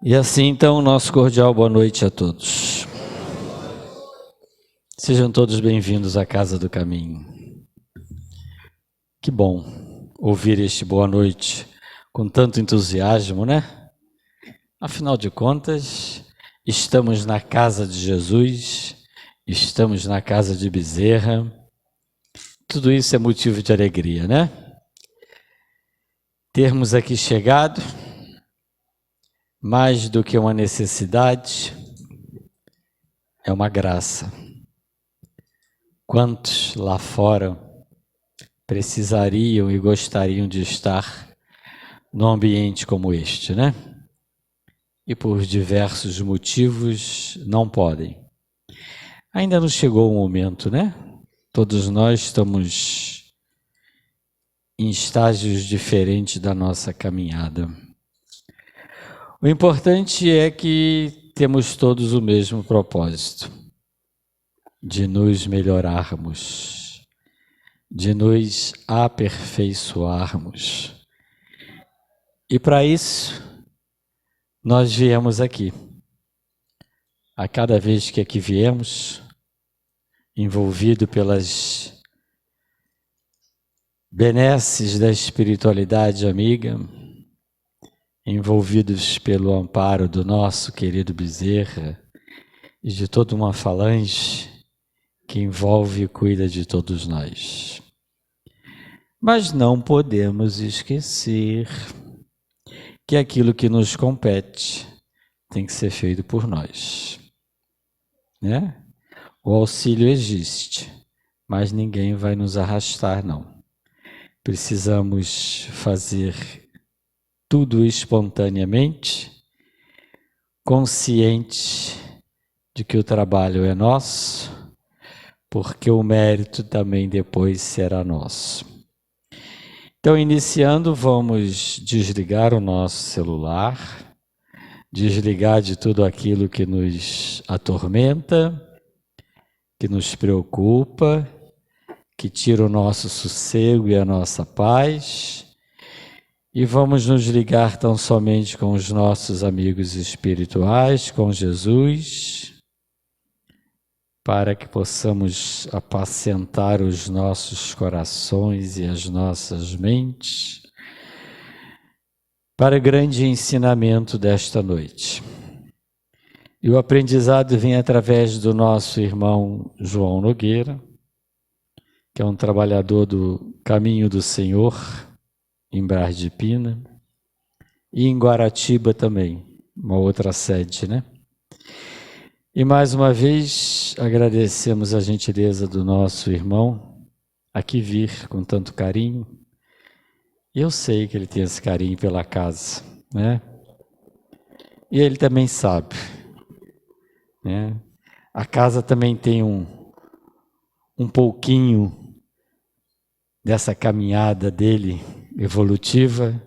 E assim, então, nosso cordial boa noite a todos. Sejam todos bem-vindos à Casa do Caminho. Que bom ouvir este boa noite com tanto entusiasmo, né? Afinal de contas, estamos na casa de Jesus, estamos na casa de Bezerra. Tudo isso é motivo de alegria, né? Termos aqui chegado, mais do que uma necessidade, é uma graça. Quantos lá fora precisariam e gostariam de estar num ambiente como este, né? E por diversos motivos não podem. Ainda não chegou o momento, né? Todos nós estamos em estágios diferentes da nossa caminhada. O importante é que temos todos o mesmo propósito, de nos melhorarmos, de nos aperfeiçoarmos. E para isso, nós viemos aqui. A cada vez que aqui viemos, envolvido pelas benesses da espiritualidade amiga, envolvidos pelo amparo do nosso querido Bezerra e de toda uma falange que envolve e cuida de todos nós. Mas não podemos esquecer que aquilo que nos compete tem que ser feito por nós, né? O auxílio existe, mas ninguém vai nos arrastar, não. Precisamos fazer tudo espontaneamente, consciente de que o trabalho é nosso, porque o mérito também depois será nosso. Então, iniciando, vamos desligar o nosso celular, desligar de tudo aquilo que nos atormenta, que nos preocupa, que tira o nosso sossego e a nossa paz, e vamos nos ligar tão somente com os nossos amigos espirituais, com Jesus, para que possamos apacentar os nossos corações e as nossas mentes para o grande ensinamento desta noite. E o aprendizado vem através do nosso irmão João Nogueira, que é um trabalhador do Caminho do Senhor, em Braz de Pina, e em Guaratiba também, uma outra sede, né? E mais uma vez agradecemos a gentileza do nosso irmão aqui vir com tanto carinho. Eu sei que ele tem esse carinho pela casa, né? E ele também sabe, né? A casa também tem um pouquinho dessa caminhada dele evolutiva.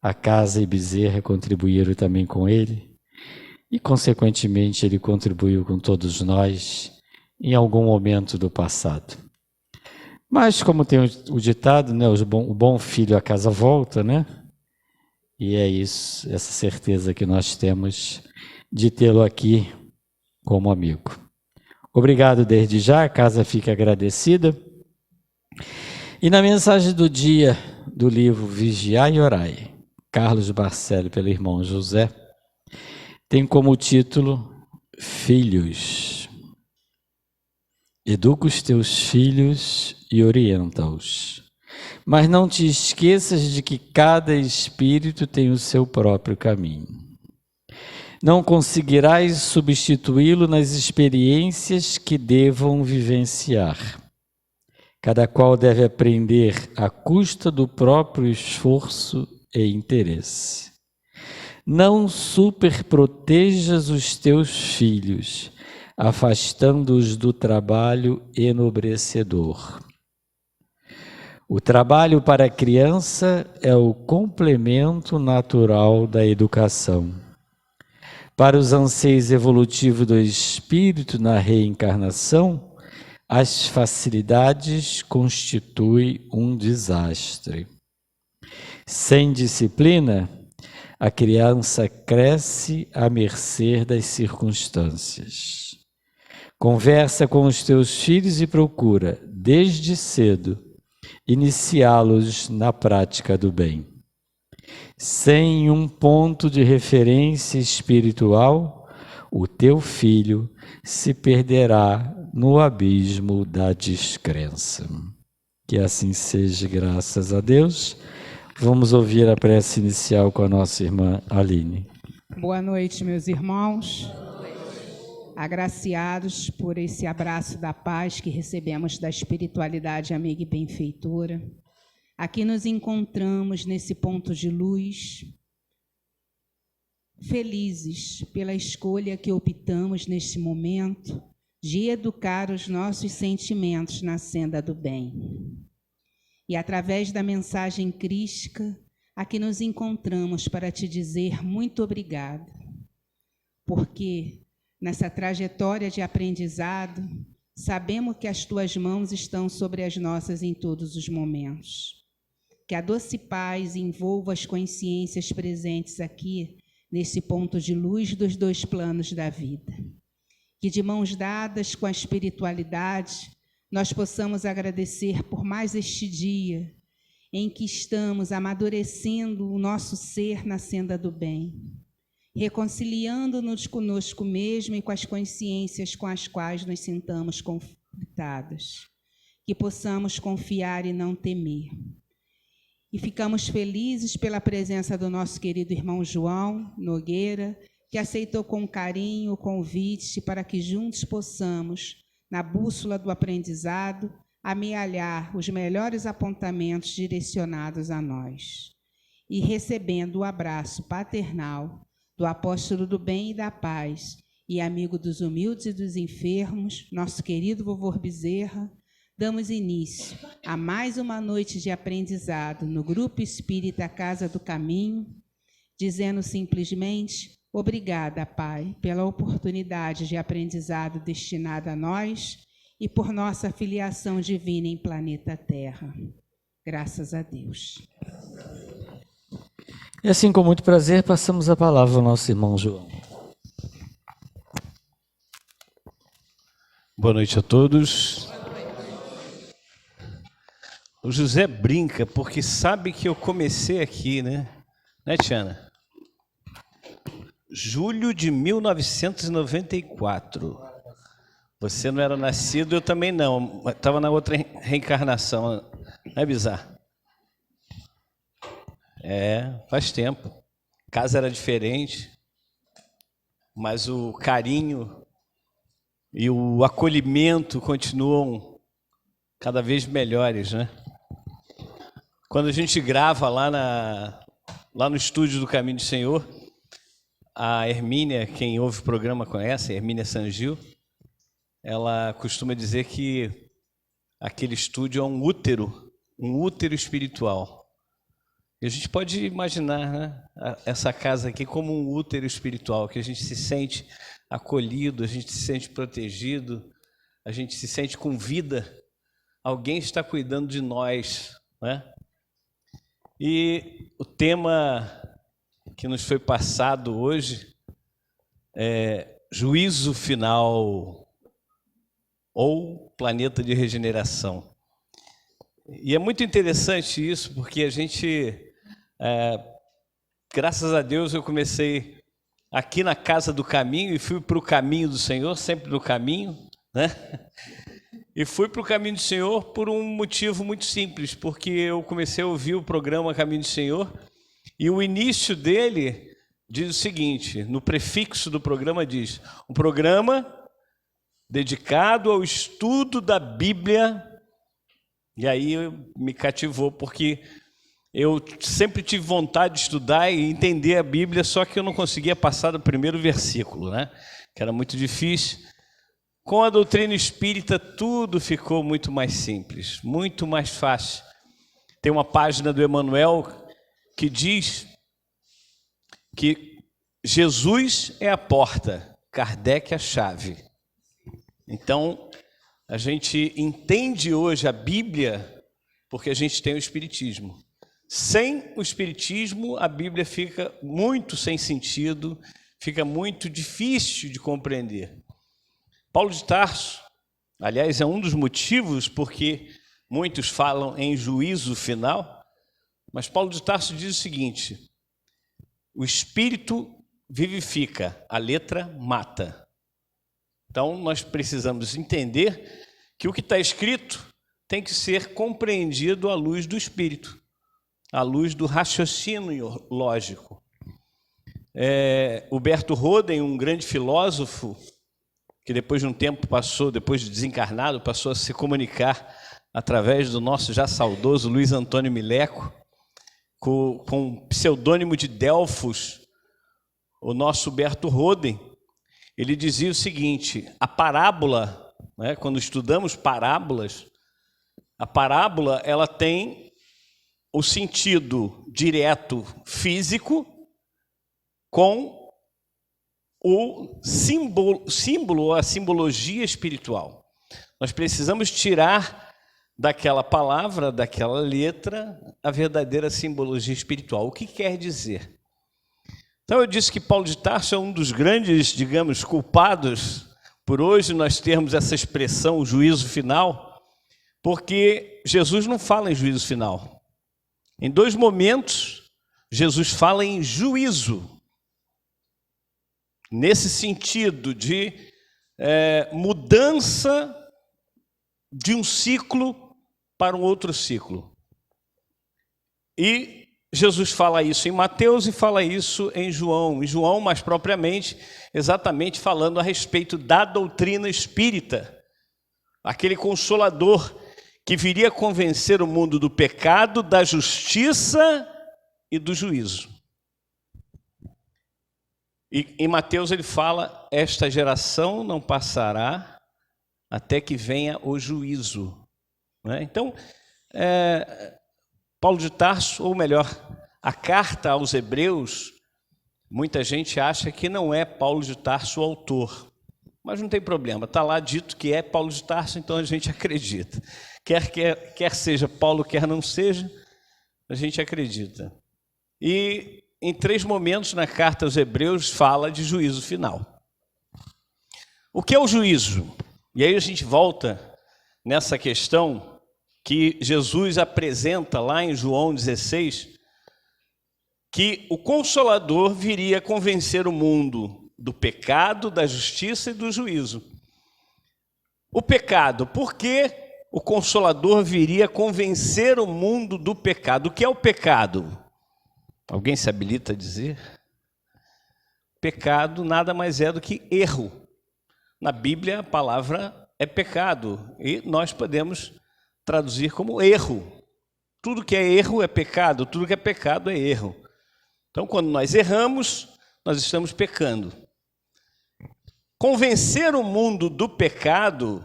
A casa e Bezerra contribuíram também com ele. E, consequentemente, ele contribuiu com todos nós em algum momento do passado. Mas, como tem o ditado, né, o bom filho à casa volta, né? E é isso, essa certeza que nós temos de tê-lo aqui como amigo. Obrigado desde já, a casa fica agradecida. E na mensagem do dia do livro Vigiai e Orai, Carlos Barcelli, pelo irmão José, tem como título Filhos. Educa os teus filhos e orienta-os. Mas não te esqueças de que cada espírito tem o seu próprio caminho. Não conseguirás substituí-lo nas experiências que devam vivenciar. Cada qual deve aprender à custa do próprio esforço e interesse. Não superprotejas os teus filhos, afastando-os do trabalho enobrecedor. O trabalho para a criança é o complemento natural da educação. Para os anseios evolutivos do espírito na reencarnação, as facilidades constituem um desastre. Sem disciplina, A criança cresce à mercê das circunstâncias. Conversa com os teus filhos e procura, desde cedo, iniciá-los na prática do bem. Sem um ponto de referência espiritual, o teu filho se perderá no abismo da descrença. Que assim seja, graças a Deus. Vamos ouvir a prece inicial com a nossa irmã Aline. Boa noite, meus irmãos. Agraciados por esse abraço da paz que recebemos da espiritualidade amiga e benfeitora. Aqui nos encontramos nesse ponto de luz, felizes pela escolha que optamos neste momento de educar os nossos sentimentos na senda do bem. E através da mensagem crística, aqui nos encontramos para te dizer muito obrigada, porque nessa trajetória de aprendizado, sabemos que as tuas mãos estão sobre as nossas em todos os momentos. Que a doce paz envolva as consciências presentes aqui, nesse ponto de luz dos dois planos da vida. Que de mãos dadas com a espiritualidade, nós possamos agradecer por mais este dia em que estamos amadurecendo o nosso ser na senda do bem, reconciliando-nos conosco mesmo e com as consciências com as quais nos sintamos conflitadas, que possamos confiar e não temer. E ficamos felizes pela presença do nosso querido irmão João Nogueira, que aceitou com carinho o convite para que juntos possamos, na bússola do aprendizado, amealhar os melhores apontamentos direcionados a nós. E recebendo o abraço paternal do apóstolo do bem e da paz e amigo dos humildes e dos enfermos, nosso querido vovô Bezerra, damos início a mais uma noite de aprendizado no Grupo Espírita Casa do Caminho, dizendo simplesmente: obrigada, Pai, pela oportunidade de aprendizado destinada a nós e por nossa filiação divina em planeta Terra. Graças a Deus. E assim, com muito prazer, passamos a palavra ao nosso irmão João. Boa noite a todos. O José brinca porque sabe que eu comecei aqui, né? Né, Tiana? Julho de 1994. Você não era nascido, eu também não. Estava na outra reencarnação. Não é bizarro? Faz tempo. A casa era diferente, mas o carinho e o acolhimento continuam cada vez melhores, né? Quando a gente grava lá no estúdio do Caminho do Senhor, a Hermínia, quem ouve o programa conhece, a Hermínia Sangil, ela costuma dizer que aquele estúdio é um útero espiritual. E a gente pode imaginar, né, essa casa aqui como um útero espiritual, que a gente se sente acolhido, a gente se sente protegido, a gente se sente com vida. Alguém está cuidando de nós, né? E o tema que nos foi passado hoje é juízo final ou planeta de regeneração. E é muito interessante isso, porque a gente, graças a Deus, eu comecei aqui na Casa do Caminho e fui para o caminho do Senhor, sempre no caminho, né? E fui para o Caminho do Senhor por um motivo muito simples, porque eu comecei a ouvir o programa Caminho do Senhor e o início dele diz o seguinte, no prefixo do programa diz, um programa dedicado ao estudo da Bíblia, e aí me cativou, porque eu sempre tive vontade de estudar e entender a Bíblia, só que eu não conseguia passar do primeiro versículo, né? Que era muito difícil. Com a doutrina espírita, tudo ficou muito mais simples, muito mais fácil. Tem uma página do Emmanuel que diz que Jesus é a porta, Kardec é a chave. Então, a gente entende hoje a Bíblia porque a gente tem o Espiritismo. Sem o Espiritismo, a Bíblia fica muito sem sentido, fica muito difícil de compreender. Paulo de Tarso, aliás, é um dos motivos porque muitos falam em juízo final, mas Paulo de Tarso diz o seguinte: o Espírito vivifica, a letra mata. Então, nós precisamos entender que o que está escrito tem que ser compreendido à luz do Espírito, à luz do raciocínio lógico. Huberto Roden, um grande filósofo, que depois de um tempo passou, depois de desencarnado, passou a se comunicar através do nosso já saudoso Luiz Antônio Mileco, com o pseudônimo de Delfos, o nosso Huberto Roden. Ele dizia o seguinte: a parábola, né, quando estudamos parábolas, a parábola ela tem o sentido direto físico com o símbolo ou a simbologia espiritual. Nós precisamos tirar daquela palavra, daquela letra, a verdadeira simbologia espiritual. O que quer dizer? Então eu disse que Paulo de Tarso é um dos grandes, digamos, culpados por hoje nós termos essa expressão juízo final, porque Jesus não fala em juízo final. Em 2 momentos, Jesus fala em juízo, nesse sentido de mudança de um ciclo para um outro ciclo. E Jesus fala isso em Mateus e fala isso em João mais propriamente, exatamente falando a respeito da doutrina espírita, aquele consolador que viria convencer o mundo do pecado, da justiça e do juízo. E em Mateus ele fala: esta geração não passará até que venha o juízo. Então, Paulo de Tarso, ou melhor, a carta aos Hebreus, muita gente acha que não é Paulo de Tarso o autor, mas não tem problema, está lá dito que é Paulo de Tarso, então a gente acredita. Quer seja Paulo, quer não seja, a gente acredita. E em 3 momentos na carta aos Hebreus fala de juízo final. O que é o juízo? E aí a gente volta nessa questão que Jesus apresenta lá em João 16, que o Consolador viria convencer o mundo do pecado, da justiça e do juízo. O pecado, por que o Consolador viria convencer o mundo do pecado? O que é o pecado? Alguém se habilita a dizer? Pecado nada mais é do que erro. Na Bíblia a palavra é pecado e nós podemos traduzir como erro. Tudo que é erro é pecado, tudo que é pecado é erro. Então, quando nós erramos, nós estamos pecando. Convencer o mundo do pecado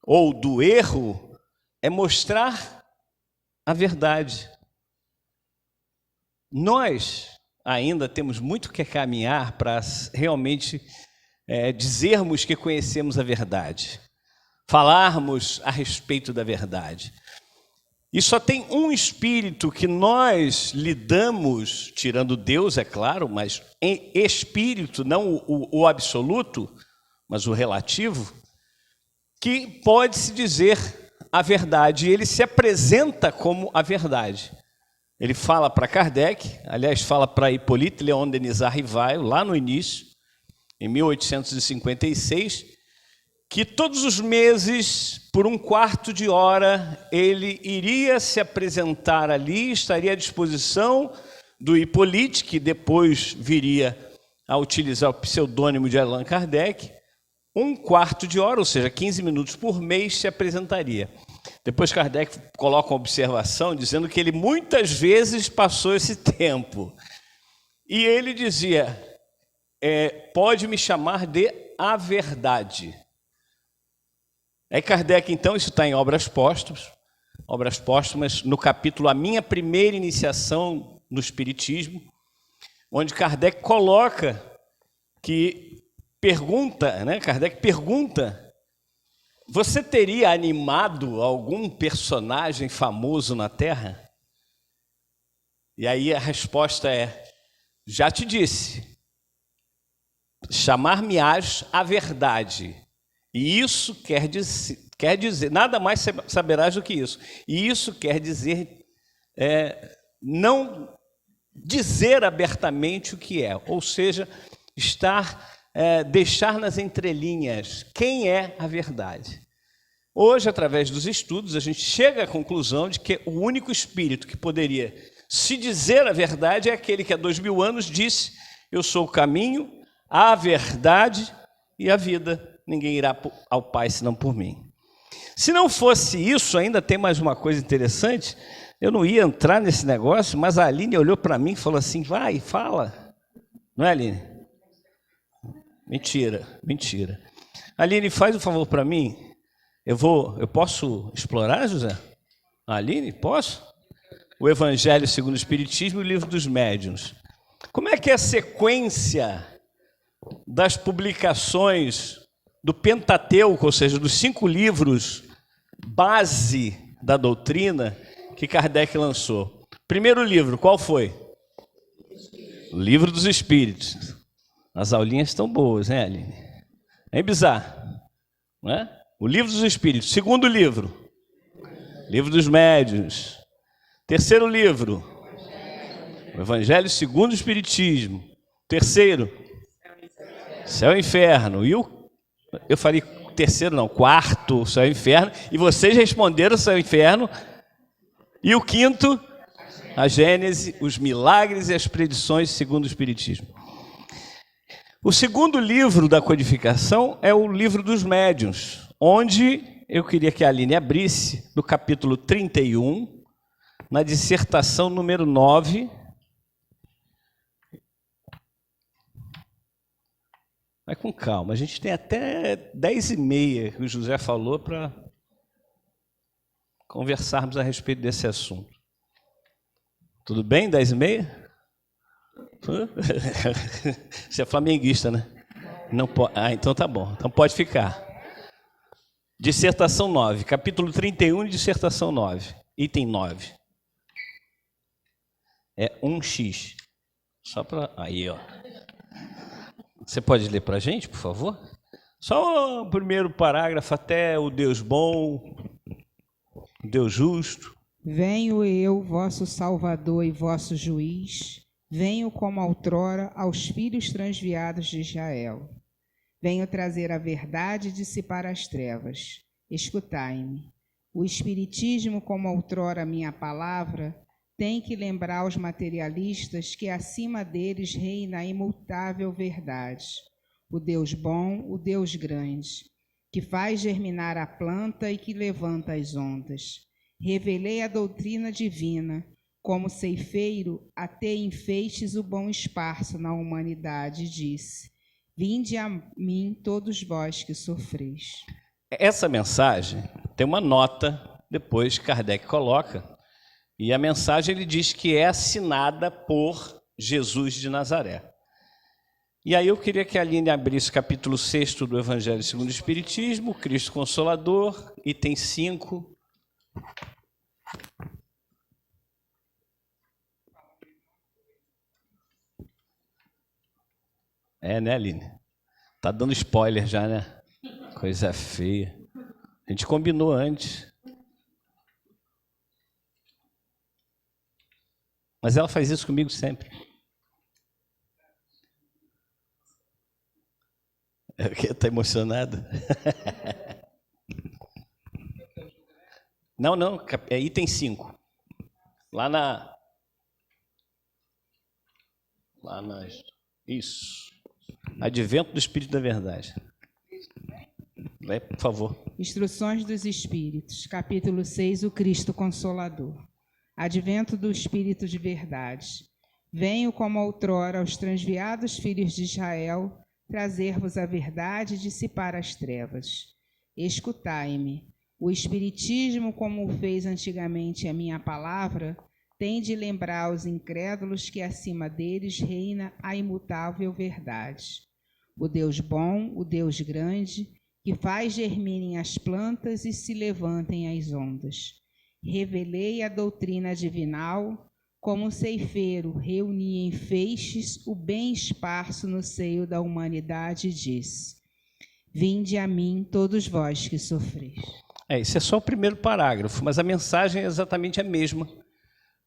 ou do erro é mostrar a verdade. Nós ainda temos muito que caminhar para realmente dizermos que conhecemos a verdade, falarmos a respeito da verdade. E só tem um espírito que nós lidamos, tirando Deus, é claro, mas em espírito, não o absoluto, mas o relativo, que pode se dizer a verdade. E ele se apresenta como a verdade. Ele fala para Kardec, aliás, fala para Hippolyte Léon Denis Rivail, lá no início, em 1856, que todos os meses, por 1/4 de hora, ele iria se apresentar ali, estaria à disposição do Hippolyte, que depois viria a utilizar o pseudônimo de Allan Kardec. 1/4 de hora, ou seja, 15 minutos por mês, se apresentaria. Depois Kardec coloca uma observação dizendo que ele muitas vezes passou esse tempo. E ele dizia, pode me chamar de a verdade. Aí Kardec, então, isso está em Obras Póstumas, no capítulo A Minha Primeira Iniciação no Espiritismo, onde Kardec coloca que Kardec pergunta, você teria animado algum personagem famoso na Terra? E aí a resposta é: já te disse, chamar-me-ás a verdade. E isso quer dizer, nada mais saberás do que isso. E isso quer dizer não dizer abertamente o que é, ou seja, deixar nas entrelinhas quem é a verdade. Hoje, através dos estudos, a gente chega à conclusão de que o único espírito que poderia se dizer a verdade é aquele que há 2000 anos disse: eu sou o caminho, a verdade e a vida. Ninguém irá ao Pai senão por mim. Se não fosse isso, ainda tem mais uma coisa interessante. Eu não ia entrar nesse negócio, mas a Aline olhou para mim e falou assim: vai, fala. Não é, Aline? Mentira. Aline, faz um favor para mim. Eu posso explorar, José? A Aline, posso? O Evangelho segundo o Espiritismo e o Livro dos Médiuns. Como é que é a sequência das publicações do Pentateuco, ou seja, dos 5 livros base da doutrina que Kardec lançou? Primeiro livro, qual foi? O Livro dos Espíritos. As aulinhas estão boas, né, Aline? É bizarro, não é? O Livro dos Espíritos. Segundo livro, Livro dos Médiuns. Terceiro livro, o Evangelho segundo o Espiritismo. Terceiro, Céu e Inferno. E eu falei terceiro não, quarto, Céu e Inferno. E vocês responderam Céu e Inferno. E o quinto, a Gênese, os milagres e as predições segundo o Espiritismo. O segundo livro da codificação é o Livro dos Médiuns, onde eu queria que a Aline abrisse, no capítulo 31, na dissertação número 9. Vai com calma, a gente tem até 10h30 que o José falou para conversarmos a respeito desse assunto. Tudo bem, 10h30? Você é flamenguista, né? Não pode. Então tá bom. Então pode ficar. Dissertação 9, capítulo 31, dissertação 9, item 9. É 1x. Só para... Aí, ó. Você pode ler para a gente, por favor? Só o primeiro parágrafo até o Deus bom, o Deus justo. Venho eu, vosso Salvador e vosso Juiz, venho como outrora aos filhos transviados de Israel. Venho trazer a verdade e dissipar as trevas. Escutai-me. O Espiritismo, como outrora minha palavra, tem que lembrar aos materialistas que acima deles reina a imutável verdade, o Deus bom, o Deus grande, que faz germinar a planta e que levanta as ondas. Revelei a doutrina divina, como ceifeiro, até enfeites o bom esparso na humanidade, disse: vinde a mim todos vós que sofreis. Essa mensagem tem uma nota, depois Kardec coloca, e a mensagem ele diz que é assinada por Jesus de Nazaré. E aí eu queria que a Aline abrisse o capítulo 6 do Evangelho segundo o Espiritismo, Cristo Consolador, item 5. Né, Aline? Tá dando spoiler já, né? Coisa feia. A gente combinou antes. Mas ela faz isso comigo sempre. Está emocionada? Não, é item 5. Lá na... Isso. Advento do Espírito da Verdade. Lê, por favor. Instruções dos Espíritos, capítulo 6, o Cristo Consolador. Advento do Espírito de Verdade. Venho como outrora aos transviados filhos de Israel trazer-vos a verdade e dissipar as trevas. Escutai-me. O Espiritismo, como o fez antigamente a minha palavra, tem de lembrar aos incrédulos que acima deles reina a imutável verdade. O Deus bom, o Deus grande, que faz germinem as plantas e se levantem as ondas. Revelei a doutrina divinal, como um ceifeiro, reunia em feixes o bem esparso no seio da humanidade e disse: vinde a mim, todos vós que sofreis. Esse é só o primeiro parágrafo, mas a mensagem é exatamente a mesma,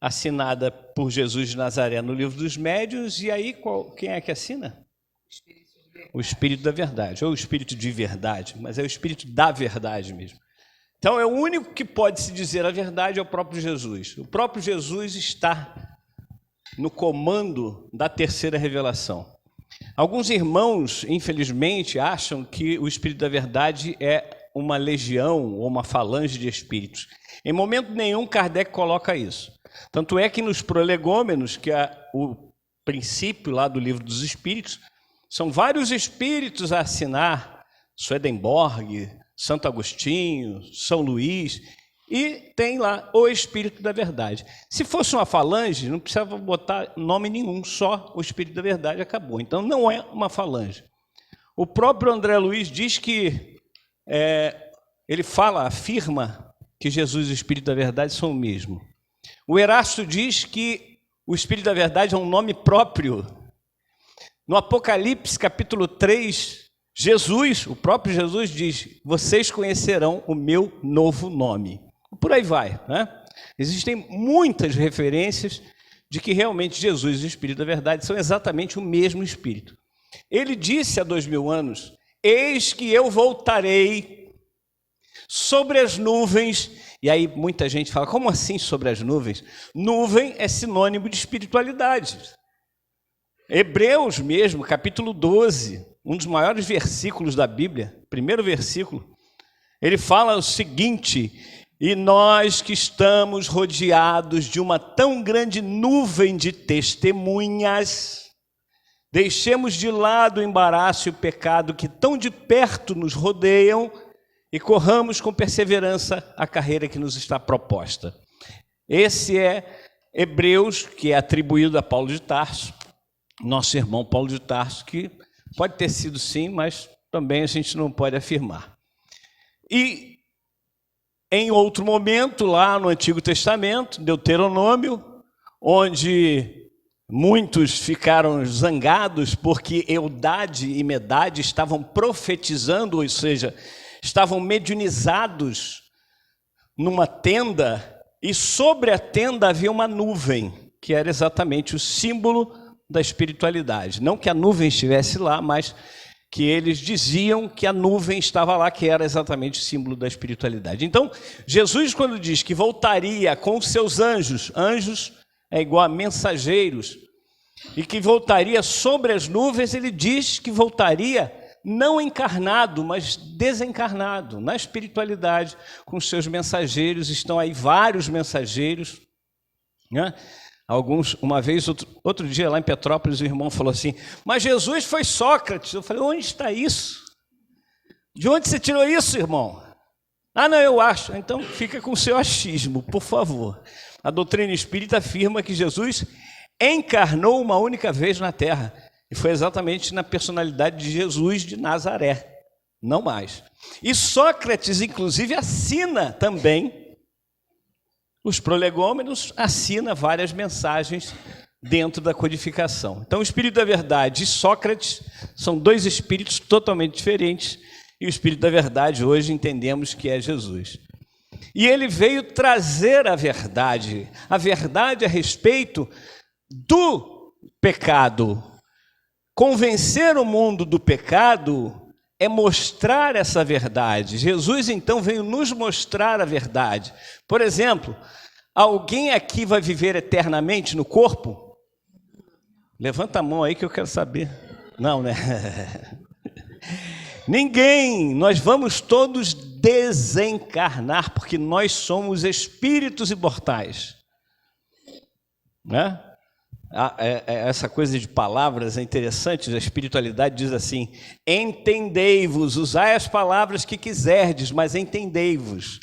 assinada por Jesus de Nazaré no Livro dos Médiuns. E aí, quem é que assina? O Espírito da Verdade, ou o Espírito de Verdade, mas é o Espírito da Verdade mesmo. Então, é o único que pode se dizer a verdade, é o próprio Jesus. O próprio Jesus está no comando da terceira revelação. Alguns irmãos, infelizmente, acham que o Espírito da Verdade é uma legião ou uma falange de espíritos. Em momento nenhum, Kardec coloca isso. Tanto é que nos prolegômenos, que é o princípio lá do Livro dos Espíritos, são vários espíritos a assinar, Swedenborg, Santo Agostinho, São Luís, e tem lá o Espírito da Verdade. Se fosse uma falange, não precisava botar nome nenhum, só o Espírito da Verdade, acabou. Então, não é uma falange. O próprio André Luiz diz que, ele afirma que Jesus e o Espírito da Verdade são o mesmo. O Erasto diz que o Espírito da Verdade é um nome próprio. No Apocalipse, capítulo 3, Jesus, o próprio Jesus diz: vocês conhecerão o meu novo nome. Por aí vai, né? Existem muitas referências de que realmente Jesus e o Espírito da Verdade são exatamente o mesmo Espírito. Ele disse há 2000 anos: eis que eu voltarei sobre as nuvens. E aí muita gente fala: como assim sobre as nuvens? Nuvem é sinônimo de espiritualidade. Hebreus mesmo, capítulo 12, um dos maiores versículos da Bíblia, primeiro versículo, ele fala o seguinte: e nós que estamos rodeados de uma tão grande nuvem de testemunhas, deixemos de lado o embaraço e o pecado que tão de perto nos rodeiam e corramos com perseverança a carreira que nos está proposta. Esse é Hebreus, que é atribuído a Paulo de Tarso, nosso irmão Paulo de Tarso, que pode ter sido sim, mas também a gente não pode afirmar. E em outro momento, lá no Antigo Testamento, Deuteronômio, onde muitos ficaram zangados porque Eudade e Medade estavam profetizando, ou seja, estavam mediunizados numa tenda, e sobre a tenda havia uma nuvem, que era exatamente o símbolo da espiritualidade. Não que a nuvem estivesse lá, mas que eles diziam que a nuvem estava lá, que era exatamente o símbolo da espiritualidade. Então, Jesus, quando diz que voltaria com os seus anjos, anjos é igual a mensageiros, e que voltaria sobre as nuvens, ele diz que voltaria não encarnado, mas desencarnado, na espiritualidade, com os seus mensageiros. Estão aí vários mensageiros, né? Alguns, uma vez, outro dia lá em Petrópolis, o irmão falou assim: mas Jesus foi Sócrates. Eu falei: onde está isso? De onde você tirou isso, irmão? Ah, não, eu acho. Então fica com o seu achismo, por favor. A doutrina espírita afirma que Jesus encarnou uma única vez na Terra, e foi exatamente na personalidade de Jesus de Nazaré, não mais. E Sócrates, inclusive, assina também. Os prolegômenos assina várias mensagens dentro da codificação. Então, o Espírito da Verdade e Sócrates são dois espíritos totalmente diferentes, e o Espírito da Verdade hoje entendemos que é Jesus. E ele veio trazer a verdade a respeito do pecado. Convencer o mundo do pecado é mostrar essa verdade. Jesus, então, veio nos mostrar a verdade. Por exemplo, alguém aqui vai viver eternamente no corpo? Levanta a mão aí que eu quero saber. Não, né? Ninguém. Nós vamos todos desencarnar, porque nós somos espíritos imortais. Né? Essa coisa de palavras é interessante. A espiritualidade diz assim: entendei-vos, usai as palavras que quiserdes, mas entendei-vos.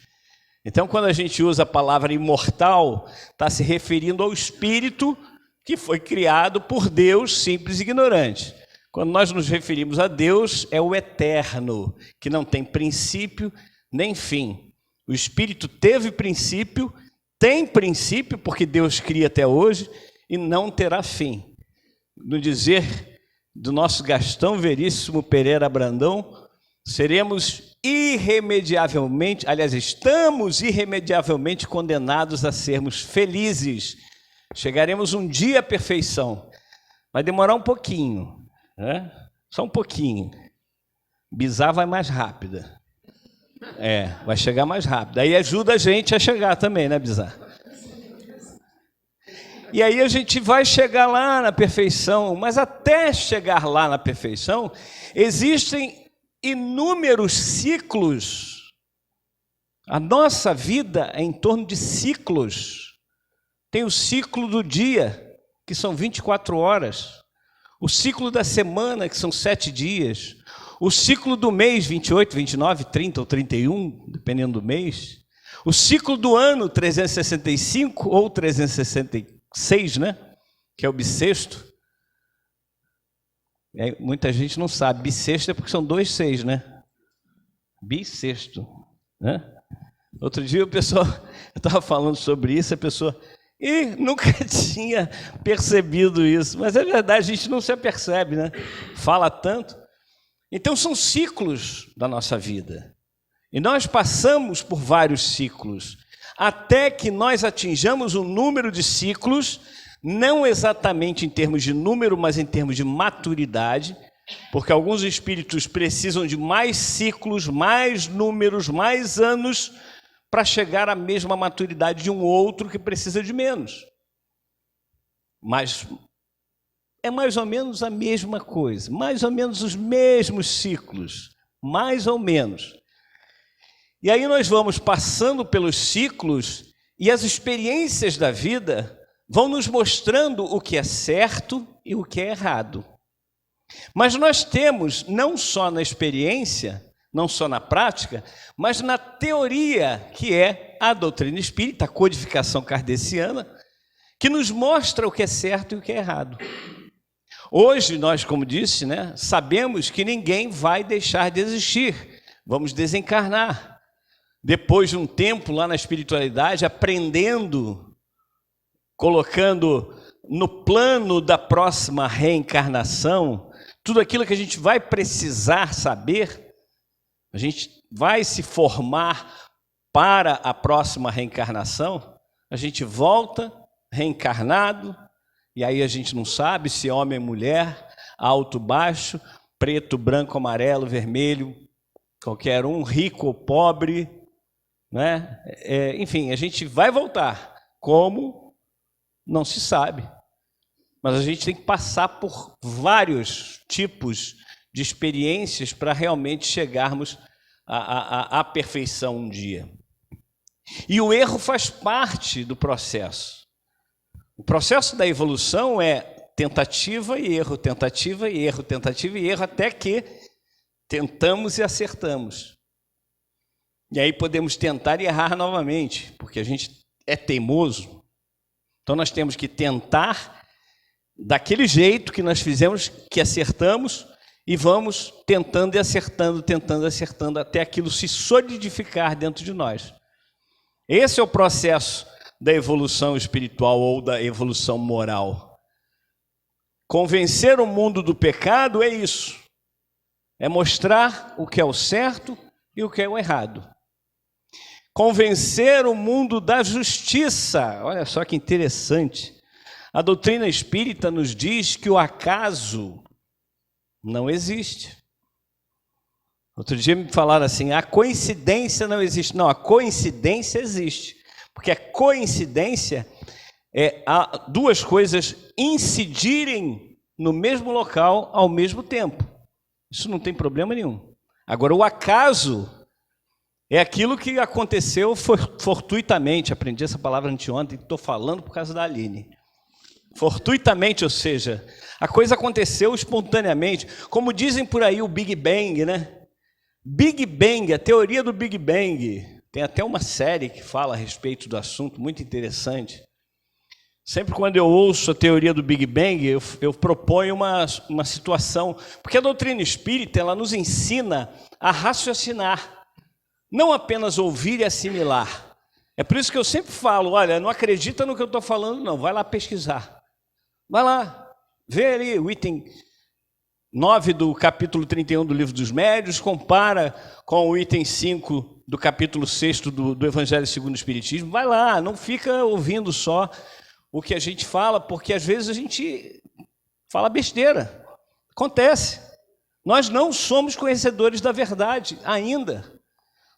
Então, quando a gente usa a palavra imortal, está se referindo ao espírito que foi criado por Deus, simples e ignorante. Quando nós nos referimos a Deus, é o eterno, que não tem princípio nem fim. O espírito teve princípio, tem princípio, porque Deus cria até hoje, e não terá fim. No dizer do nosso Gastão Veríssimo Pereira Brandão, seremos irremediavelmente, aliás, estamos irremediavelmente condenados a sermos felizes. Chegaremos um dia à perfeição. Vai demorar um pouquinho, né? Só um pouquinho. Bizarra vai mais rápida. Vai chegar mais rápido. Aí ajuda a gente a chegar também, né, Bizarra? E aí a gente vai chegar lá na perfeição, mas até chegar lá na perfeição, existem inúmeros ciclos. A nossa vida é em torno de ciclos. Tem o ciclo do dia, que são 24 horas. O ciclo da semana, que são 7 dias. O ciclo do mês, 28, 29, 30 ou 31, dependendo do mês. O ciclo do ano, 365 ou 366, né? Que é o bissexto. Muita gente não sabe. Bissexto é porque são 2 6, né? Bissexto, né? Outro dia eu estava falando sobre isso, a pessoa... nunca tinha percebido isso. Mas é verdade, a gente não se apercebe, né? Fala tanto. Então são ciclos da nossa vida. E nós passamos por vários ciclos, até que nós atinjamos um número de ciclos, não exatamente em termos de número, mas em termos de maturidade, porque alguns espíritos precisam de mais ciclos, mais números, mais anos, para chegar à mesma maturidade de um outro que precisa de menos. Mas é mais ou menos a mesma coisa, mais ou menos os mesmos ciclos, mais ou menos. E aí nós vamos passando pelos ciclos e as experiências da vida vão nos mostrando o que é certo e o que é errado. Mas nós temos, não só na experiência, não só na prática, mas na teoria, que é a doutrina espírita, a codificação kardeciana, que nos mostra o que é certo e o que é errado. Hoje, nós, como disse, né, sabemos que ninguém vai deixar de existir. Vamos desencarnar. Depois de um tempo lá na espiritualidade, aprendendo, colocando no plano da próxima reencarnação, tudo aquilo que a gente vai precisar saber, a gente vai se formar para a próxima reencarnação, a gente volta reencarnado, e aí a gente não sabe se é homem ou mulher, alto, baixo, preto, branco, amarelo, vermelho, qualquer um, rico ou pobre, né? Enfim, a gente vai voltar. Como? Não se sabe. Mas a gente tem que passar por vários tipos de experiências para realmente chegarmos à perfeição um dia. E o erro faz parte do processo. O processo da evolução é tentativa e erro, tentativa e erro, tentativa e erro, até que tentamos e acertamos. E aí podemos tentar e errar novamente, porque a gente é teimoso. Então nós temos que tentar daquele jeito que nós fizemos, que acertamos, e vamos tentando e acertando, até aquilo se solidificar dentro de nós. Esse é o processo da evolução espiritual ou da evolução moral. Convencer o mundo do pecado é isso. É mostrar o que é o certo e o que é o errado. Convencer o mundo da justiça. Olha só que interessante. A doutrina espírita nos diz que o acaso não existe. Outro dia me falaram assim, a coincidência não existe. Não, a coincidência existe. Porque a coincidência é duas coisas incidirem no mesmo local ao mesmo tempo. Isso não tem problema nenhum. Agora, o acaso é aquilo que aconteceu fortuitamente. Aprendi essa palavra anteontem, estou falando por causa da Aline. Fortuitamente, ou seja, a coisa aconteceu espontaneamente. Como dizem por aí o Big Bang, né? Big Bang, a teoria do Big Bang. Tem até uma série que fala a respeito do assunto, muito interessante. Sempre quando eu ouço a teoria do Big Bang, eu proponho uma situação. Porque a doutrina espírita, ela nos ensina a raciocinar. Não apenas ouvir e assimilar. É por isso que eu sempre falo, olha, não acredita no que eu estou falando, não. Vai lá pesquisar. Vai lá, vê ali o item 9 do capítulo 31 do Livro dos Médiuns, compara com o item 5 do capítulo 6 do Evangelho segundo o Espiritismo. Vai lá, não fica ouvindo só o que a gente fala, porque às vezes a gente fala besteira. Acontece. Nós não somos conhecedores da verdade ainda.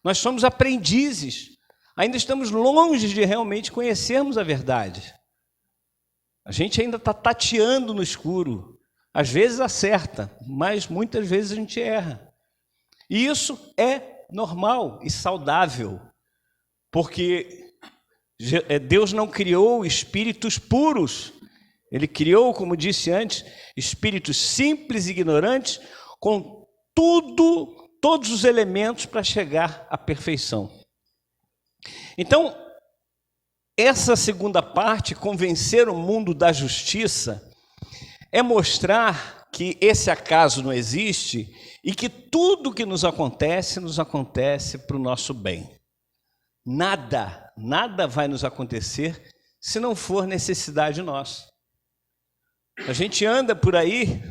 Nós somos aprendizes. Ainda estamos longe de realmente conhecermos a verdade. A gente ainda está tateando no escuro. Às vezes acerta, mas muitas vezes a gente erra. E isso é normal e saudável, porque Deus não criou espíritos puros. Ele criou, como disse antes, espíritos simples e ignorantes, com todos os elementos para chegar à perfeição. Então, essa segunda parte, convencer o mundo da justiça, é mostrar que esse acaso não existe e que tudo que nos acontece para o nosso bem. Nada vai nos acontecer se não for necessidade nossa. A gente anda por aí,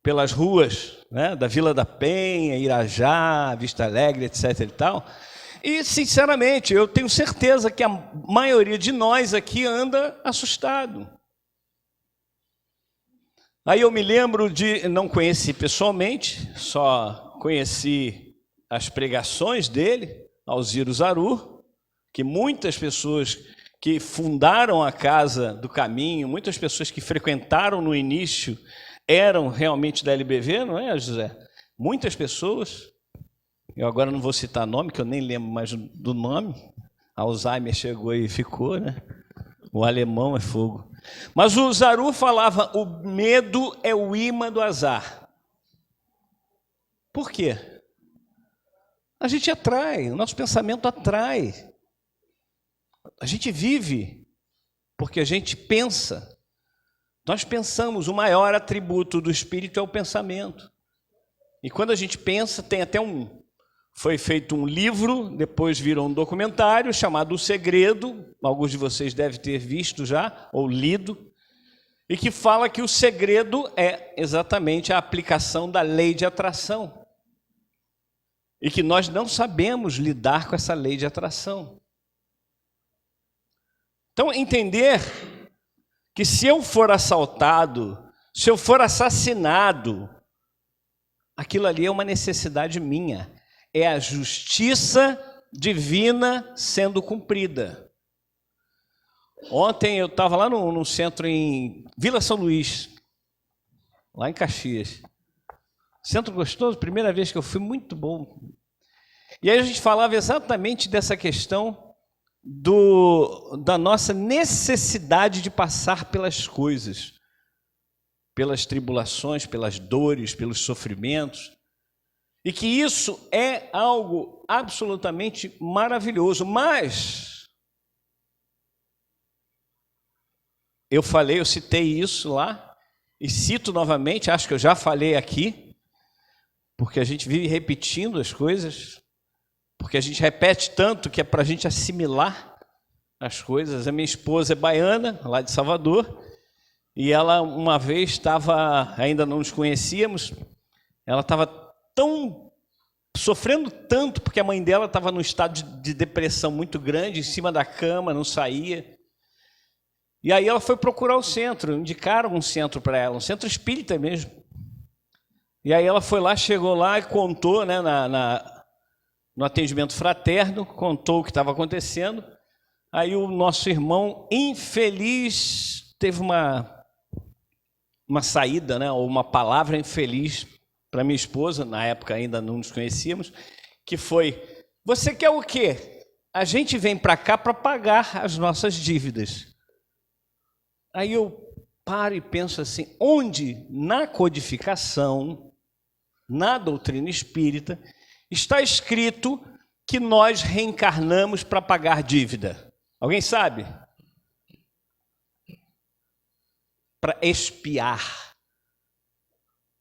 pelas ruas, né, da Vila da Penha, Irajá, Vista Alegre, etc. e tal, e, sinceramente, eu tenho certeza que a maioria de nós aqui anda assustado. Aí eu me lembro não conheci pessoalmente, só conheci as pregações dele, Alziro Zaru, que muitas pessoas que fundaram a Casa do Caminho, muitas pessoas que frequentaram no início, eram realmente da LBV, não é, José? Muitas pessoas, eu agora não vou citar nome, que eu nem lembro mais do nome, Alzheimer chegou e ficou, né? O alemão é fogo. Mas o Zaru falava, o medo é o imã do azar. Por quê? A gente atrai, o nosso pensamento atrai. A gente vive porque a gente pensa. Nós pensamos, o maior atributo do espírito é o pensamento. E quando a gente pensa, tem até foi feito um livro, depois virou um documentário chamado O Segredo, alguns de vocês devem ter visto já, ou lido, e que fala que o segredo é exatamente a aplicação da lei de atração. E que nós não sabemos lidar com essa lei de atração. Então, entender que se eu for assaltado, se eu for assassinado, aquilo ali é uma necessidade minha. É a justiça divina sendo cumprida. Ontem eu estava lá no centro em Vila São Luís, lá em Caxias. Centro gostoso, primeira vez que eu fui, muito bom. E aí a gente falava exatamente dessa questão da nossa necessidade de passar pelas coisas, pelas tribulações, pelas dores, pelos sofrimentos, e que isso é algo absolutamente maravilhoso. Mas eu citei isso lá, e cito novamente, acho que eu já falei aqui, porque a gente vive repetindo as coisas, porque a gente repete tanto que é para a gente assimilar as coisas. A minha esposa é baiana, lá de Salvador, e ela uma vez estava, ainda não nos conhecíamos, ela estava sofrendo tanto, porque a mãe dela estava num estado de depressão muito grande, em cima da cama, não saía. E aí ela foi procurar o centro, indicaram um centro para ela, um centro espírita mesmo. E aí ela foi lá, chegou lá e contou, né, no atendimento fraterno, contou o que estava acontecendo. Aí o nosso irmão infeliz teve uma saída, né, ou uma palavra infeliz para minha esposa, na época ainda não nos conhecíamos, que foi: você quer o quê? A gente vem para cá para pagar as nossas dívidas. Aí eu paro e penso assim, onde na codificação, na doutrina espírita, está escrito que nós reencarnamos para pagar dívida? Alguém sabe? Para expiar.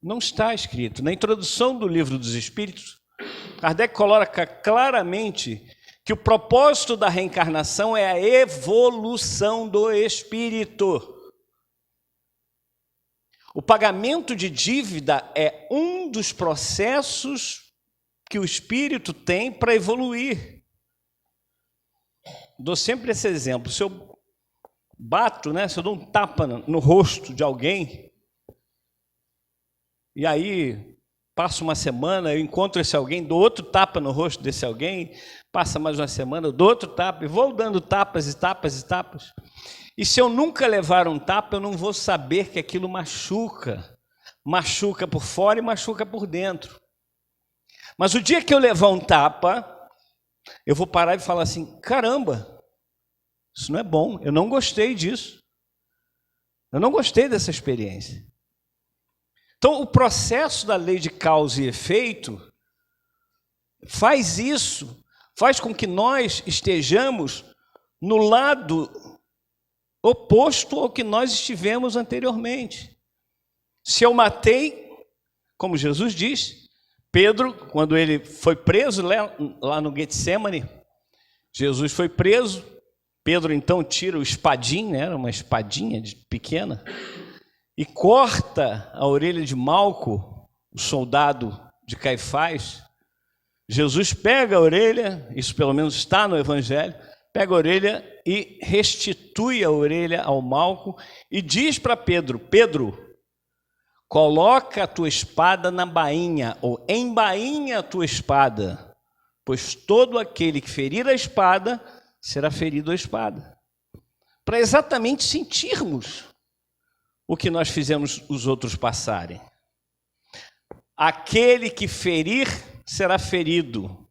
Não está escrito. Na introdução do Livro dos Espíritos, Kardec coloca claramente que o propósito da reencarnação é a evolução do espírito. O pagamento de dívida é um dos processos que o espírito tem para evoluir. Dou sempre esse exemplo. Se eu bato, se eu dou um tapa no rosto de alguém, e aí passa uma semana, eu encontro esse alguém, dou outro tapa no rosto desse alguém, passa mais uma semana, eu dou outro tapa, e vou dando tapas e tapas e tapas. E se eu nunca levar um tapa, eu não vou saber que aquilo machuca. Machuca por fora e machuca por dentro. Mas o dia que eu levar um tapa, eu vou parar e falar assim, caramba, isso não é bom, eu não gostei disso. Eu não gostei dessa experiência. Então, o processo da lei de causa e efeito faz isso, faz com que nós estejamos no lado oposto ao que nós estivemos anteriormente. Se eu matei, como Jesus diz, Pedro, quando ele foi preso lá no Getsemane, Jesus foi preso, Pedro então tira o espadinho, era uma espadinha pequena, e corta a orelha de Malco, o soldado de Caifás. Jesus pega a orelha, isso pelo menos está no Evangelho, pega a orelha e restitui a orelha ao Malco e diz para Pedro, Pedro, coloca a tua espada na bainha, ou embainha a tua espada, pois todo aquele que ferir a espada, será ferido a espada. Para exatamente sentirmos o que nós fizemos os outros passarem. Aquele que ferir, será ferido.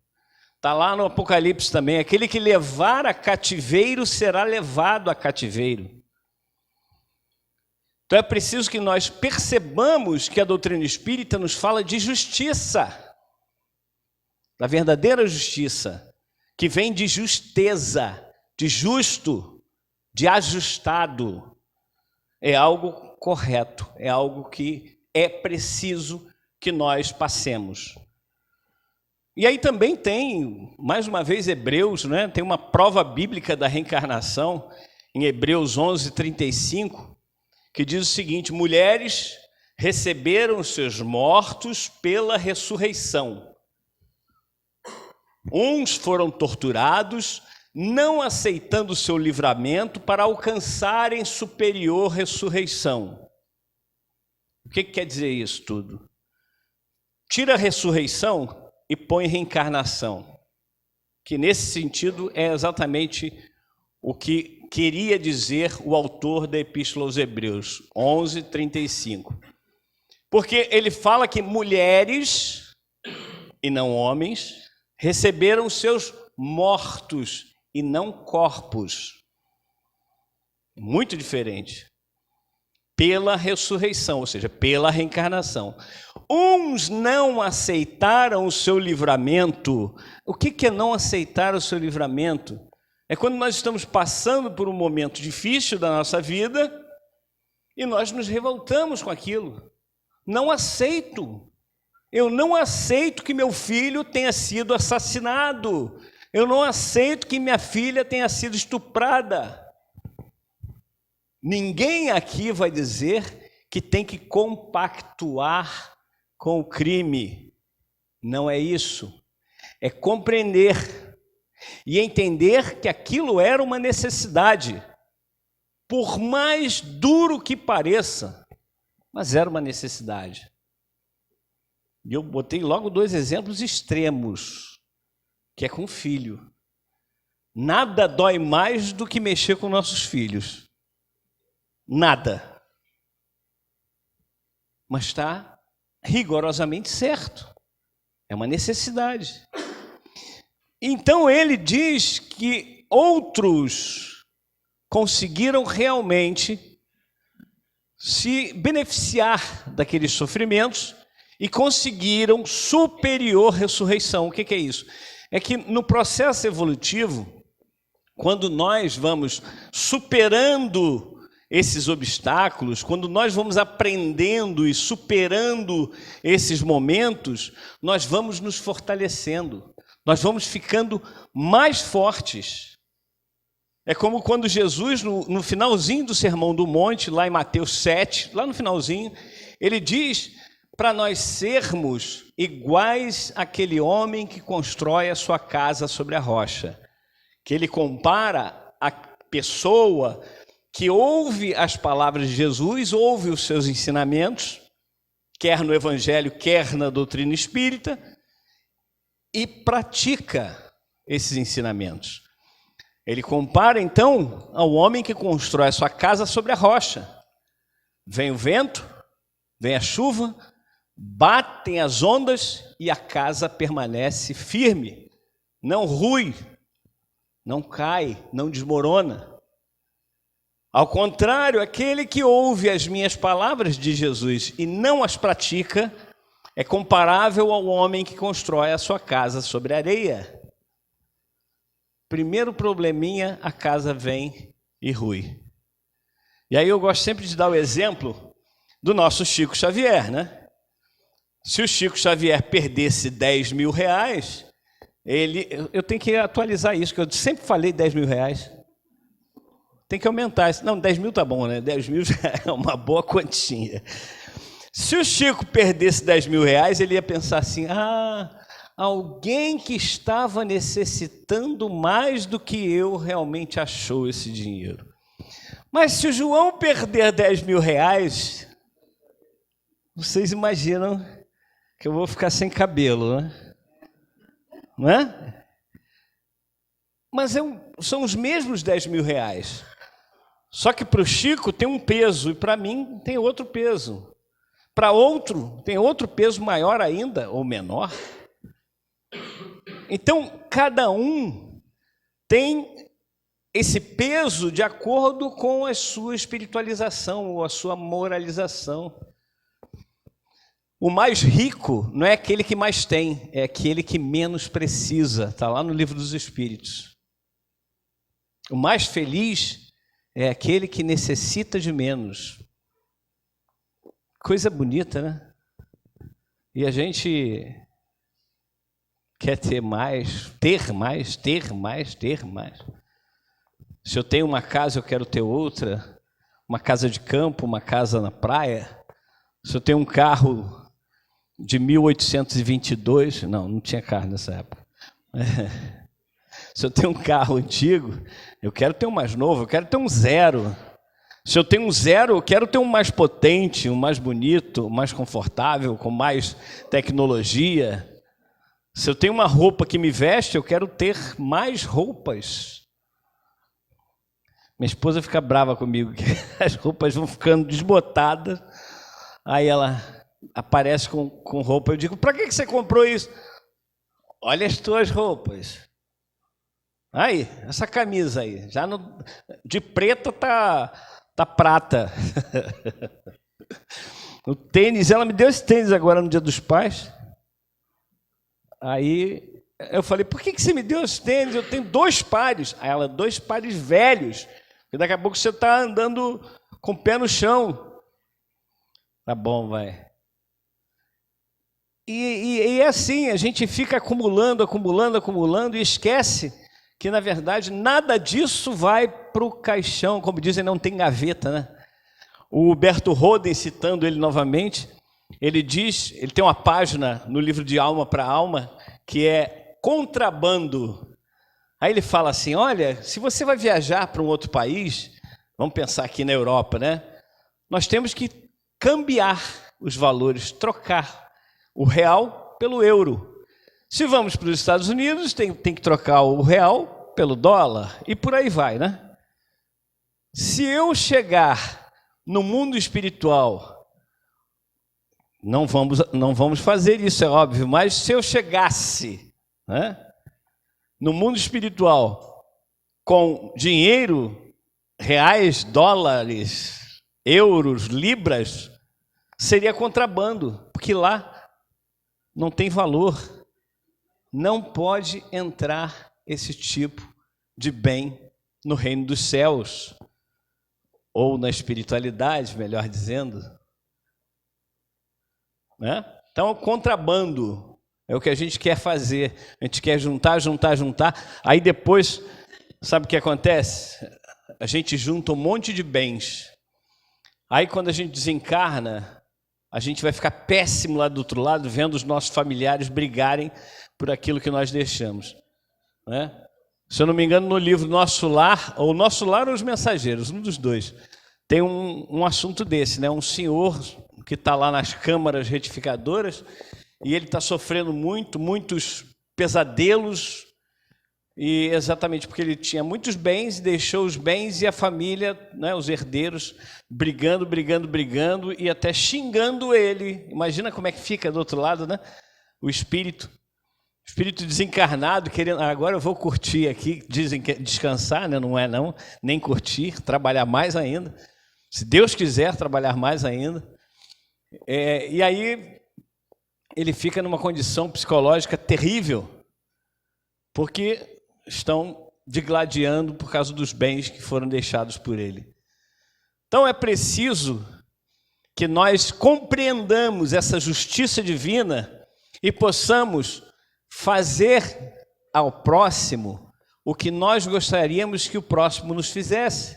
Está lá no Apocalipse também, aquele que levar a cativeiro, será levado a cativeiro. Então é preciso que nós percebamos que a doutrina espírita nos fala de justiça, da verdadeira justiça, que vem de justeza, de justo, de ajustado. É algo correto, é algo que é preciso que nós passemos. E aí também tem, mais uma vez, Hebreus, tem uma prova bíblica da reencarnação, em Hebreus 11:35, que diz o seguinte, mulheres receberam os seus mortos pela ressurreição. Uns foram torturados, não aceitando o seu livramento para alcançarem superior ressurreição. O que quer dizer isso tudo? Tira a ressurreição e põe reencarnação, que nesse sentido é exatamente o que queria dizer o autor da Epístola aos Hebreus, 11:35. Porque ele fala que mulheres, e não homens, receberam seus mortos e não corpos. Muito diferente. Pela ressurreição, ou seja, pela reencarnação. Uns não aceitaram o seu livramento. O que é não aceitar o seu livramento? É quando nós estamos passando por um momento difícil da nossa vida e nós nos revoltamos com aquilo. Não aceito. Eu não aceito que meu filho tenha sido assassinado. Eu não aceito que minha filha tenha sido estuprada. Ninguém aqui vai dizer que tem que compactuar com o crime. Não é isso. É compreender e entender que aquilo era uma necessidade, por mais duro que pareça, mas era uma necessidade. E eu botei logo 2 exemplos extremos, que é com filho. Nada dói mais do que mexer com nossos filhos. Nada. Mas está rigorosamente certo. É uma necessidade. Então ele diz que outros conseguiram realmente se beneficiar daqueles sofrimentos e conseguiram superior ressurreição. O que é isso? É que no processo evolutivo, quando nós vamos superando esses obstáculos, quando nós vamos aprendendo e superando esses momentos, nós vamos nos fortalecendo. Nós vamos ficando mais fortes. É como quando Jesus, no finalzinho do Sermão do Monte, lá em Mateus 7, lá no finalzinho, ele diz para nós sermos iguais àquele homem que constrói a sua casa sobre a rocha. Que ele compara a pessoa que ouve as palavras de Jesus, ouve os seus ensinamentos, quer no Evangelho, quer na doutrina espírita, e pratica esses ensinamentos. Ele compara, então, ao homem que constrói a sua casa sobre a rocha. Vem o vento, vem a chuva, batem as ondas e a casa permanece firme, não rui, não cai, não desmorona. Ao contrário, aquele que ouve as minhas palavras de Jesus e não as pratica, é comparável ao homem que constrói a sua casa sobre areia. Primeiro probleminha, a casa vem e rui. E aí eu gosto sempre de dar o exemplo do nosso Chico Xavier, né? Se o Chico Xavier perdesse 10 mil reais, eu tenho que atualizar isso, que eu sempre falei 10 mil reais. Tem que aumentar isso. Não, 10 mil tá bom, né? 10 mil já é uma boa quantia. Se o Chico perdesse 10 mil reais, ele ia pensar assim, alguém que estava necessitando mais do que eu realmente achou esse dinheiro. Mas se o João perder 10 mil reais, vocês imaginam que eu vou ficar sem cabelo, né? Não é? Mas são os mesmos 10 mil reais. Só que para o Chico tem um peso e para mim tem outro peso. Para outro tem outro peso maior ainda ou menor. Então, cada um tem esse peso de acordo com a sua espiritualização ou a sua moralização. O mais rico não é aquele que mais tem, é aquele que menos precisa. Está lá no Livro dos Espíritos. O mais feliz é aquele que necessita de menos. Coisa bonita, né? E a gente quer ter mais, ter mais, ter mais, ter mais. Se eu tenho uma casa, eu quero ter outra. Uma casa de campo, uma casa na praia. Se eu tenho um carro de 1822, não tinha carro nessa época. Se eu tenho um carro antigo, eu quero ter um mais novo, eu quero ter um zero. Se eu tenho um zero, eu quero ter um mais potente, um mais bonito, um mais confortável, com mais tecnologia. Se eu tenho uma roupa que me veste, eu quero ter mais roupas. Minha esposa fica brava comigo, que as roupas vão ficando desbotadas. Aí ela aparece com roupa. Eu digo, para que você comprou isso? Olha as tuas roupas. Aí, essa camisa aí. Já de preto tá prata. O tênis, ela me deu esse tênis agora no Dia dos Pais. Aí eu falei, por que você me deu esse tênis? Eu tenho 2 pares. Aí ela, 2 pares velhos. E daqui a pouco você está andando com o pé no chão. Tá bom, vai. E é assim, a gente fica acumulando e esquece que, na verdade, nada disso vai para o caixão, como dizem, não tem gaveta, né? O Humberto Roden, citando ele novamente, ele diz, ele tem uma página no livro de Alma para Alma, que é contrabando. Aí ele fala assim, olha, se você vai viajar para um outro país, vamos pensar aqui na Europa, né? Nós temos que cambiar os valores, trocar o real pelo euro. Se vamos para os Estados Unidos, tem que trocar o real pelo dólar e por aí vai, né? Se eu chegar no mundo espiritual, não vamos fazer isso, é óbvio, mas se eu chegasse, né, no mundo espiritual com dinheiro, reais, dólares, euros, libras, seria contrabando, porque lá não tem valor. Não pode entrar esse tipo de bem no reino dos céus, ou na espiritualidade, melhor dizendo. Né? Então, o contrabando É o que a gente quer fazer. A gente quer juntar. Aí depois, sabe o que acontece? A gente junta um monte de bens. Aí quando a gente desencarna, a gente vai ficar péssimo lá do outro lado, vendo os nossos familiares brigarem por aquilo que nós deixamos, né? Se eu não me engano, no livro Nosso Lar, ou Nosso Lar ou Os Mensageiros, um dos dois, tem um assunto desse, né? Um senhor que está lá nas câmaras retificadoras e ele está sofrendo muitos pesadelos, e exatamente porque ele tinha muitos bens, deixou os bens e a família, né, os herdeiros, brigando e até xingando ele. Imagina como é que fica do outro lado, né? O espírito desencarnado, querendo, agora eu vou curtir aqui, dizem que descansar, né? Não é não, nem curtir, trabalhar mais ainda. Se Deus quiser, trabalhar mais ainda. E aí ele fica numa condição psicológica terrível, porque estão digladiando por causa dos bens que foram deixados por ele. Então é preciso que nós compreendamos essa justiça divina e possamos fazer ao próximo o que nós gostaríamos que o próximo nos fizesse.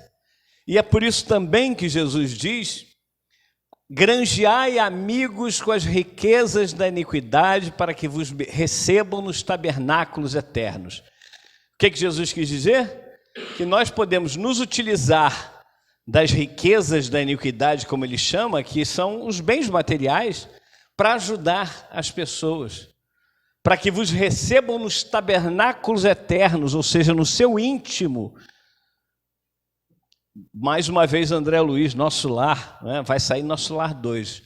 E é por isso também que Jesus diz: granjeai amigos com as riquezas da iniquidade, para que vos recebam nos tabernáculos eternos. O que Jesus quis dizer? Que nós podemos nos utilizar das riquezas da iniquidade, como ele chama, que são os bens materiais, para ajudar as pessoas, para que vos recebam nos tabernáculos eternos, ou seja, no seu íntimo. Mais uma vez, André Luiz, Nosso Lar, né? Vai sair Nosso Lar 2,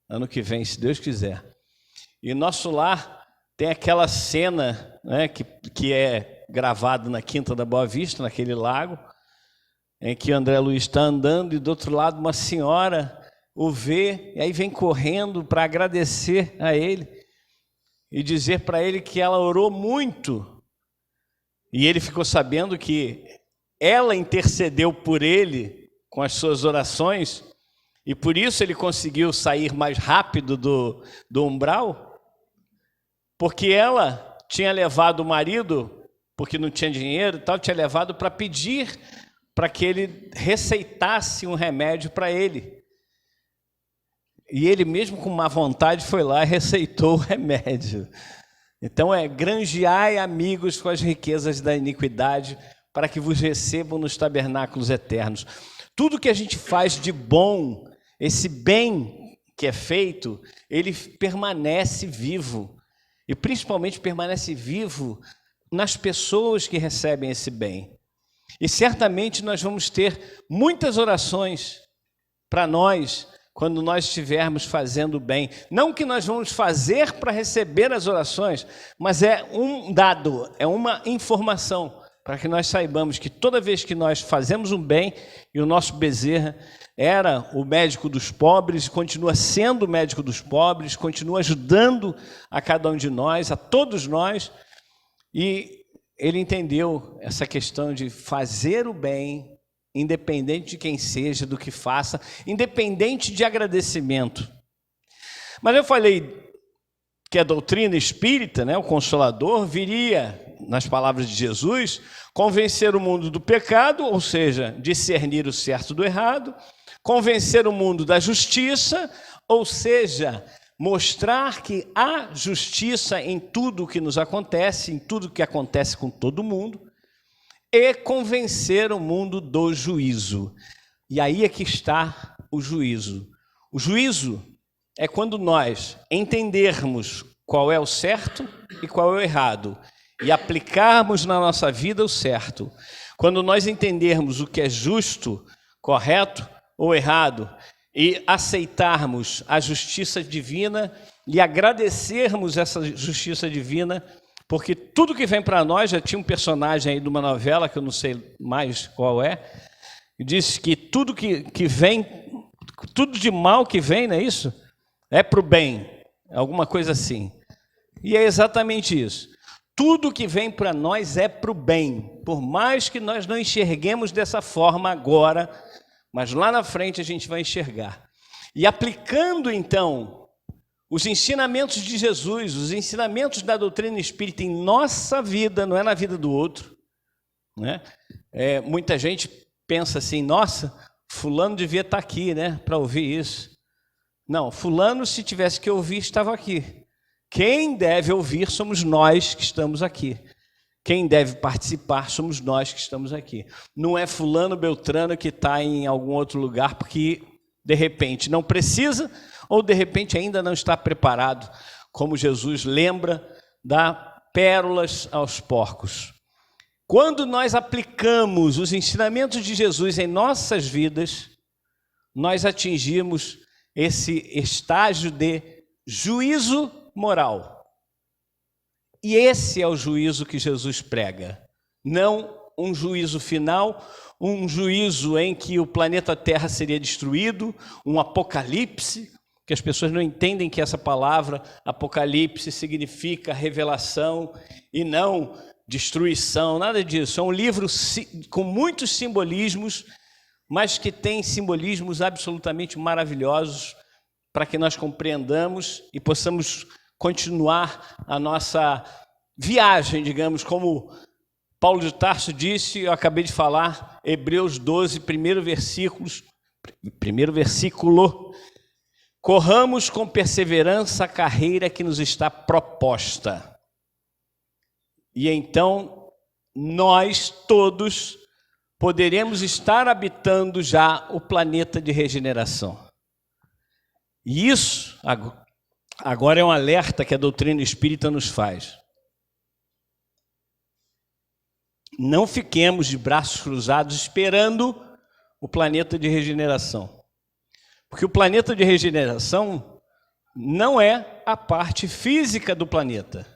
ano que vem, se Deus quiser. E Nosso Lar tem aquela cena, né, que é gravado na Quinta da Boa Vista, naquele lago, em que André Luiz está andando e do outro lado uma senhora o vê, e aí vem correndo para agradecer a ele e dizer para ele que ela orou muito, e ele ficou sabendo que ela intercedeu por ele com as suas orações, e por isso ele conseguiu sair mais rápido do umbral, porque ela tinha levado o marido, porque não tinha dinheiro e tal, tinha levado para pedir para que ele receitasse um remédio para ele. E ele mesmo com má vontade foi lá e receitou o remédio. Então granjeai amigos com as riquezas da iniquidade, para que vos recebam nos tabernáculos eternos. Tudo que a gente faz de bom, esse bem que é feito, ele permanece vivo. E principalmente permanece vivo nas pessoas que recebem esse bem. E certamente nós vamos ter muitas orações para nós, quando nós estivermos fazendo bem. Não que nós vamos fazer para receber as orações, mas é um dado, é uma informação, para que nós saibamos que toda vez que nós fazemos um bem, e o nosso Bezerra era o médico dos pobres, continua sendo o médico dos pobres, continua ajudando a cada um de nós, a todos nós, e ele entendeu essa questão de fazer o bem, independente de quem seja, do que faça, independente de agradecimento. Mas eu falei que a doutrina espírita, né, o Consolador, viria, nas palavras de Jesus, convencer o mundo do pecado, ou seja, discernir o certo do errado, convencer o mundo da justiça, ou seja, mostrar que há justiça em tudo o que nos acontece, em tudo o que acontece com todo mundo, e convencer o mundo do juízo. E aí é que está o juízo. O juízo é quando nós entendermos qual é o certo e qual é o errado, e aplicarmos na nossa vida o certo. Quando nós entendermos o que é justo, correto ou errado, e aceitarmos a justiça divina e agradecermos essa justiça divina, porque tudo que vem para nós, já tinha um personagem aí de uma novela, que eu não sei mais qual é, que disse que tudo que vem, tudo de mal que vem, não é isso? É para o bem, alguma coisa assim. E é exatamente isso. Tudo que vem para nós é para o bem, por mais que nós não enxerguemos dessa forma agora, mas lá na frente a gente vai enxergar. E aplicando, então, os ensinamentos de Jesus, os ensinamentos da doutrina espírita em nossa vida, não é na vida do outro, né? Muita gente pensa assim, nossa, fulano devia estar aqui, né, para ouvir isso. Não, fulano, se tivesse que ouvir, estava aqui. Quem deve ouvir somos nós que estamos aqui. Quem deve participar somos nós que estamos aqui. Não é fulano, beltrano que está em algum outro lugar porque, de repente, não precisa ou, de repente, ainda não está preparado, como Jesus lembra, dá pérolas aos porcos. Quando nós aplicamos os ensinamentos de Jesus em nossas vidas, nós atingimos esse estágio de juízo moral. E esse é o juízo que Jesus prega. Não um juízo final, um juízo em que o planeta Terra seria destruído, um apocalipse, que as pessoas não entendem que essa palavra apocalipse significa revelação e não destruição, nada disso. É um livro com muitos simbolismos, mas que tem simbolismos absolutamente maravilhosos para que nós compreendamos e possamos continuar a nossa viagem, digamos, como Paulo de Tarso disse, eu acabei de falar, Hebreus 12, primeiro versículo, corramos com perseverança a carreira que nos está proposta. E então, nós todos poderemos estar habitando já o planeta de regeneração. E isso agora é um alerta que a doutrina espírita nos faz. Não fiquemos de braços cruzados esperando o planeta de regeneração. Porque o planeta de regeneração não é a parte física do planeta.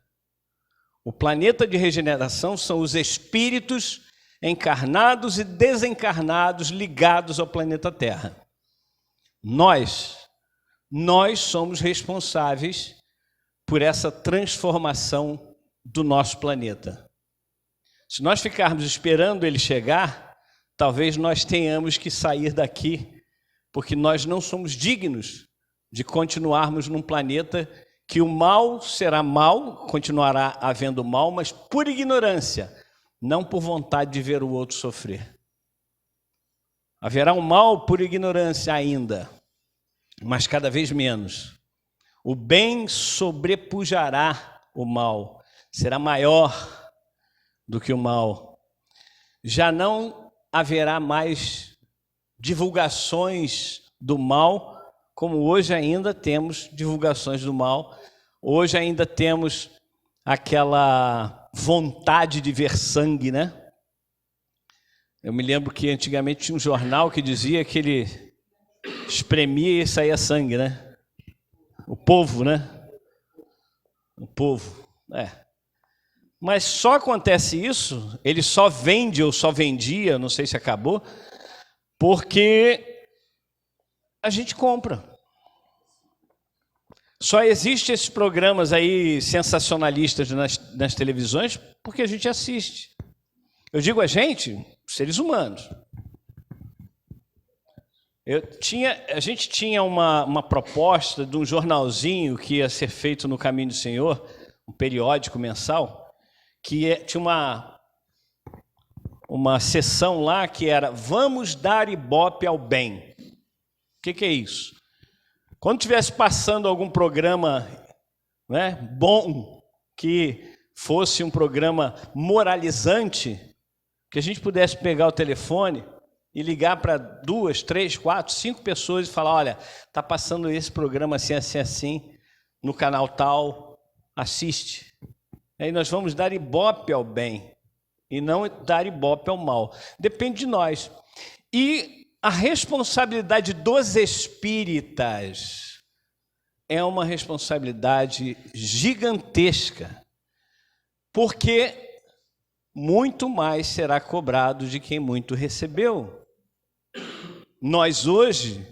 O planeta de regeneração são os espíritos encarnados e desencarnados ligados ao planeta Terra. Nós somos responsáveis por essa transformação do nosso planeta. Se nós ficarmos esperando ele chegar, talvez nós tenhamos que sair daqui, porque nós não somos dignos de continuarmos num planeta que o mal será mal, continuará havendo mal, mas por ignorância, não por vontade de ver o outro sofrer. Haverá um mal por ignorância ainda, mas cada vez menos. O bem sobrepujará o mal, será maior do que o mal. Já não haverá mais divulgações do mal, como hoje ainda temos divulgações do mal. Hoje ainda temos aquela vontade de ver sangue, né? Eu me lembro que antigamente tinha um jornal que dizia que ele espremia e saía sangue, né? O povo, né? O povo, Mas só acontece isso, ele só vende ou só vendia, não sei se acabou, porque a gente compra. Só existem esses programas aí sensacionalistas nas televisões porque a gente assiste. Eu digo a gente, seres humanos. A gente tinha uma proposta de um jornalzinho que ia ser feito no Caminho do Senhor, um periódico mensal, que tinha uma sessão lá que era Vamos dar ibope ao bem. O que é isso? Quando estivesse passando algum programa, né, bom, que fosse um programa moralizante, que a gente pudesse pegar o telefone e ligar para 2, 3, 4, 5 pessoas e falar, olha, está passando esse programa assim, assim, assim, no canal tal, assiste. Aí nós vamos dar ibope ao bem e não dar ibope ao mal. Depende de nós. E a responsabilidade dos espíritas é uma responsabilidade gigantesca, porque muito mais será cobrado de quem muito recebeu. Nós hoje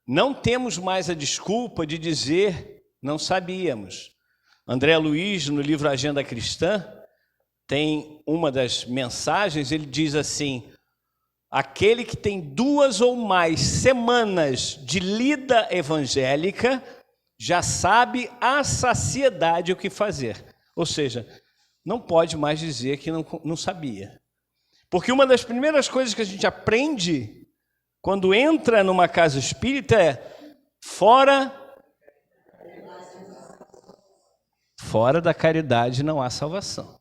não temos mais a desculpa de dizer não sabíamos. André Luiz, no livro Agenda Cristã, tem uma das mensagens, ele diz assim: aquele que tem 2 ou mais semanas de lida evangélica já sabe à saciedade o que fazer. Ou seja, não pode mais dizer que não sabia. Porque uma das primeiras coisas que a gente aprende quando entra numa casa espírita é fora da caridade não há salvação.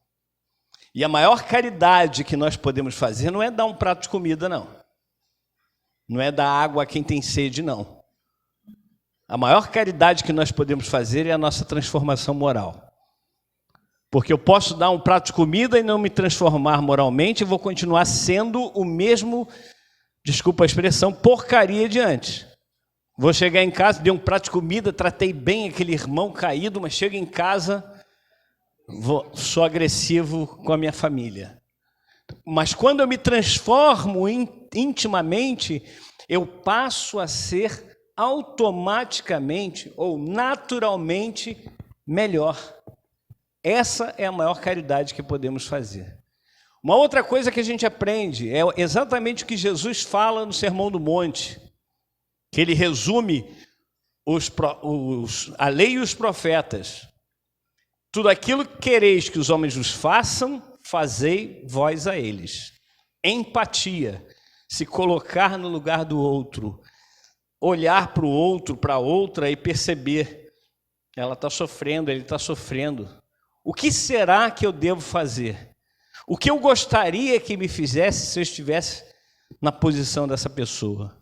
E a maior caridade que nós podemos fazer não é dar um prato de comida, não. Não é dar água a quem tem sede, não. A maior caridade que nós podemos fazer é a nossa transformação moral. Porque eu posso dar um prato de comida e não me transformar moralmente, e vou continuar sendo o mesmo, desculpa a expressão, porcaria de antes. Vou chegar em casa, dei um prato de comida, tratei bem aquele irmão caído, mas chego em casa, sou agressivo com a minha família. Mas quando eu me transformo intimamente, eu passo a ser automaticamente ou naturalmente melhor. Essa é a maior caridade que podemos fazer. Uma outra coisa que a gente aprende é exatamente o que Jesus fala no Sermão do Monte, que ele resume a lei e os profetas. Tudo aquilo que quereis que os homens vos façam, fazei vós a eles. Empatia, se colocar no lugar do outro, olhar para o outro, para a outra e perceber que ela está sofrendo, ele está sofrendo. O que será que eu devo fazer? O que eu gostaria que me fizesse se eu estivesse na posição dessa pessoa?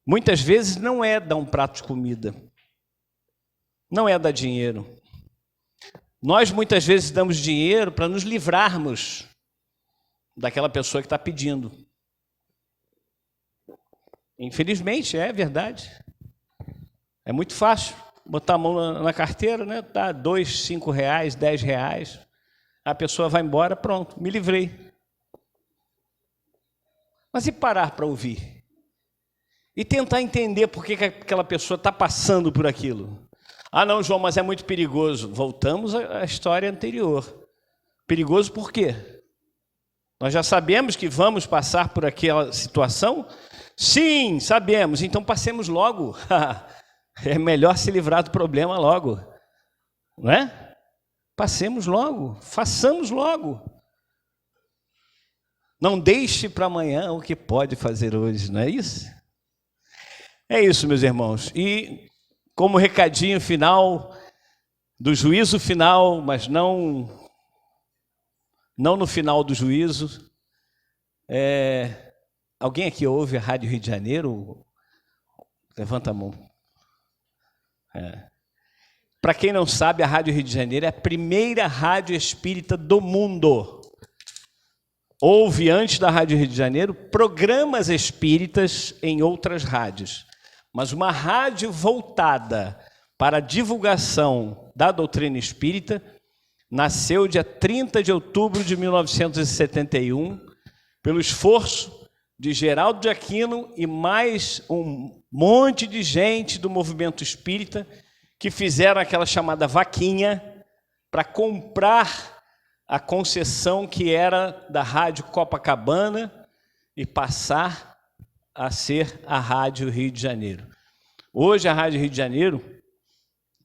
Muitas vezes não é dar um prato de comida, não é dar dinheiro. Nós muitas vezes damos dinheiro para nos livrarmos daquela pessoa que está pedindo. Infelizmente, é verdade. É muito fácil botar a mão na carteira, né? Dá 2, 5 reais, 10 reais. A pessoa vai embora, pronto, me livrei. Mas e parar para ouvir? E tentar entender por que aquela pessoa está passando por aquilo. Ah, não, João, mas é muito perigoso. Voltamos à história anterior. Perigoso por quê? Nós já sabemos que vamos passar por aquela situação? Sim, sabemos. Então passemos logo. É melhor se livrar do problema logo. Não é? Passemos logo. Façamos logo. Não deixe para amanhã o que pode fazer hoje, não é isso? É isso, meus irmãos. E como recadinho final, do juízo final, mas não no final do juízo, alguém aqui ouve a Rádio Rio de Janeiro? Levanta a mão. Para quem não sabe, a Rádio Rio de Janeiro é a primeira rádio espírita do mundo. Houve, antes da Rádio Rio de Janeiro, programas espíritas em outras rádios. Mas uma rádio voltada para a divulgação da doutrina espírita nasceu dia 30 de outubro de 1971, pelo esforço de Geraldo de Aquino e mais um monte de gente do movimento espírita que fizeram aquela chamada vaquinha para comprar a concessão que era da Rádio Copacabana e passar a ser a Rádio Rio de Janeiro. Hoje a Rádio Rio de Janeiro,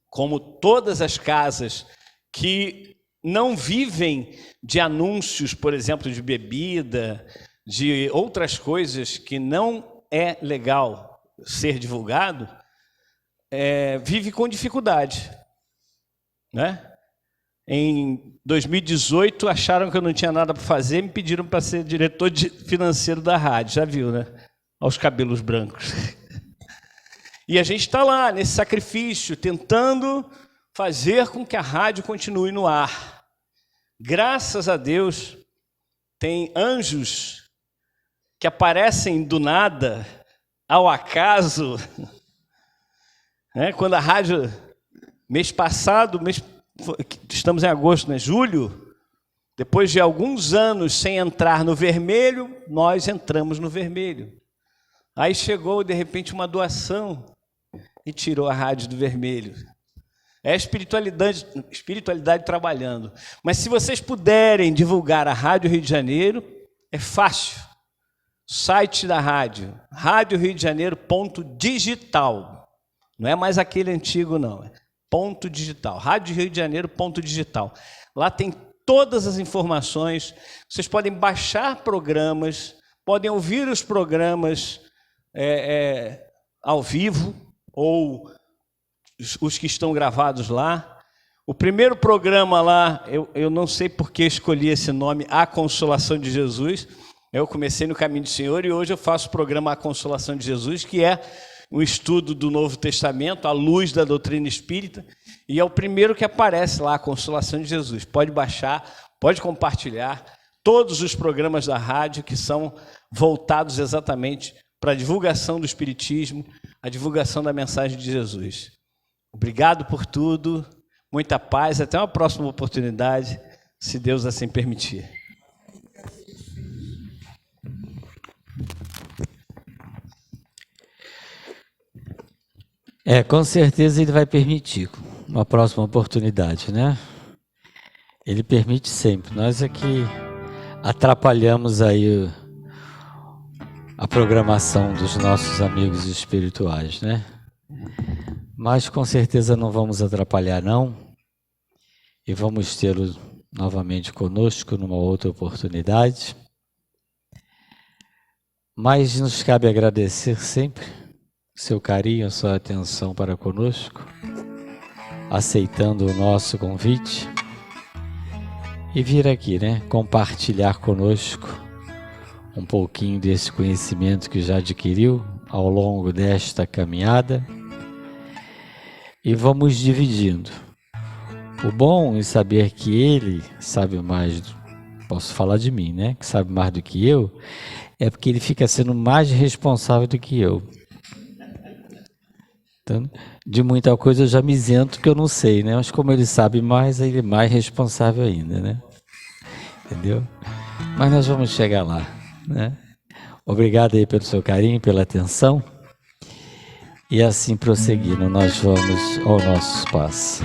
como todas as casas que não vivem de anúncios, por exemplo, de bebida, de outras coisas que não é legal ser divulgado, vive com dificuldade, né? Em 2018, acharam que eu não tinha nada para fazer, me pediram para ser diretor financeiro da rádio, já viu, né? Aos cabelos brancos. E a gente está lá, nesse sacrifício, tentando fazer com que a rádio continue no ar. Graças a Deus, tem anjos que aparecem do nada, ao acaso. Né? Quando a rádio, mês passado, estamos em agosto, né? Julho, depois de alguns anos sem entrar no vermelho, nós entramos no vermelho. Aí chegou, de repente, uma doação e tirou a rádio do vermelho. É a espiritualidade trabalhando. Mas se vocês puderem divulgar a Rádio Rio de Janeiro, é fácil. Site da rádio, radioriodejaneiro.digital. Não é mais aquele antigo, não. É ponto digital. Rádio Rio de Janeiro, ponto digital. Lá tem todas as informações. Vocês podem baixar programas, podem ouvir os programas ao vivo ou os que estão gravados lá. O primeiro programa lá, eu não sei por que escolhi esse nome, A Consolação de Jesus. Eu comecei no Caminho do Senhor e hoje eu faço o programa A Consolação de Jesus, que é um estudo do Novo Testamento, à luz da doutrina espírita, e é o primeiro que aparece lá, A Consolação de Jesus. Pode baixar, pode compartilhar todos os programas da rádio que são voltados exatamente para a divulgação do Espiritismo, a divulgação da mensagem de Jesus. Obrigado por tudo, muita paz, até uma próxima oportunidade, se Deus assim permitir. Com certeza ele vai permitir uma próxima oportunidade, né? Ele permite sempre. Nós é que atrapalhamos aí a programação dos nossos amigos espirituais, né? Mas com certeza não vamos atrapalhar, não. E vamos tê-lo novamente conosco numa outra oportunidade. Mas nos cabe agradecer sempre seu carinho, a sua atenção para conosco, aceitando o nosso convite e vir aqui, né, compartilhar conosco um pouquinho desse conhecimento que já adquiriu ao longo desta caminhada. E vamos dividindo. O bom em saber que ele sabe mais, posso falar de mim, né? Que sabe mais do que eu, é porque ele fica sendo mais responsável do que eu. Então, de muita coisa eu já me isento que eu não sei, né? Mas como ele sabe mais, ele é mais responsável ainda, né? Entendeu? Mas nós vamos chegar lá, né? Obrigado aí pelo seu carinho, pela atenção. E assim prosseguindo, nós vamos ao nosso espaço.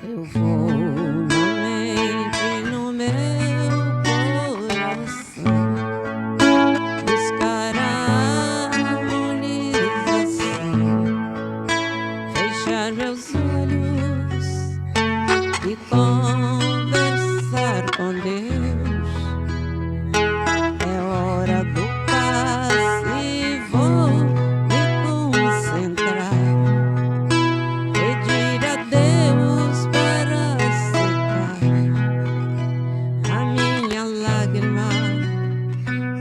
Eu vou na mente, no meu coração, buscar a harmonização, fechar meus olhos e conversar com Deus. É hora do passe, vou me concentrar, pedir a Deus para secar a minha lágrima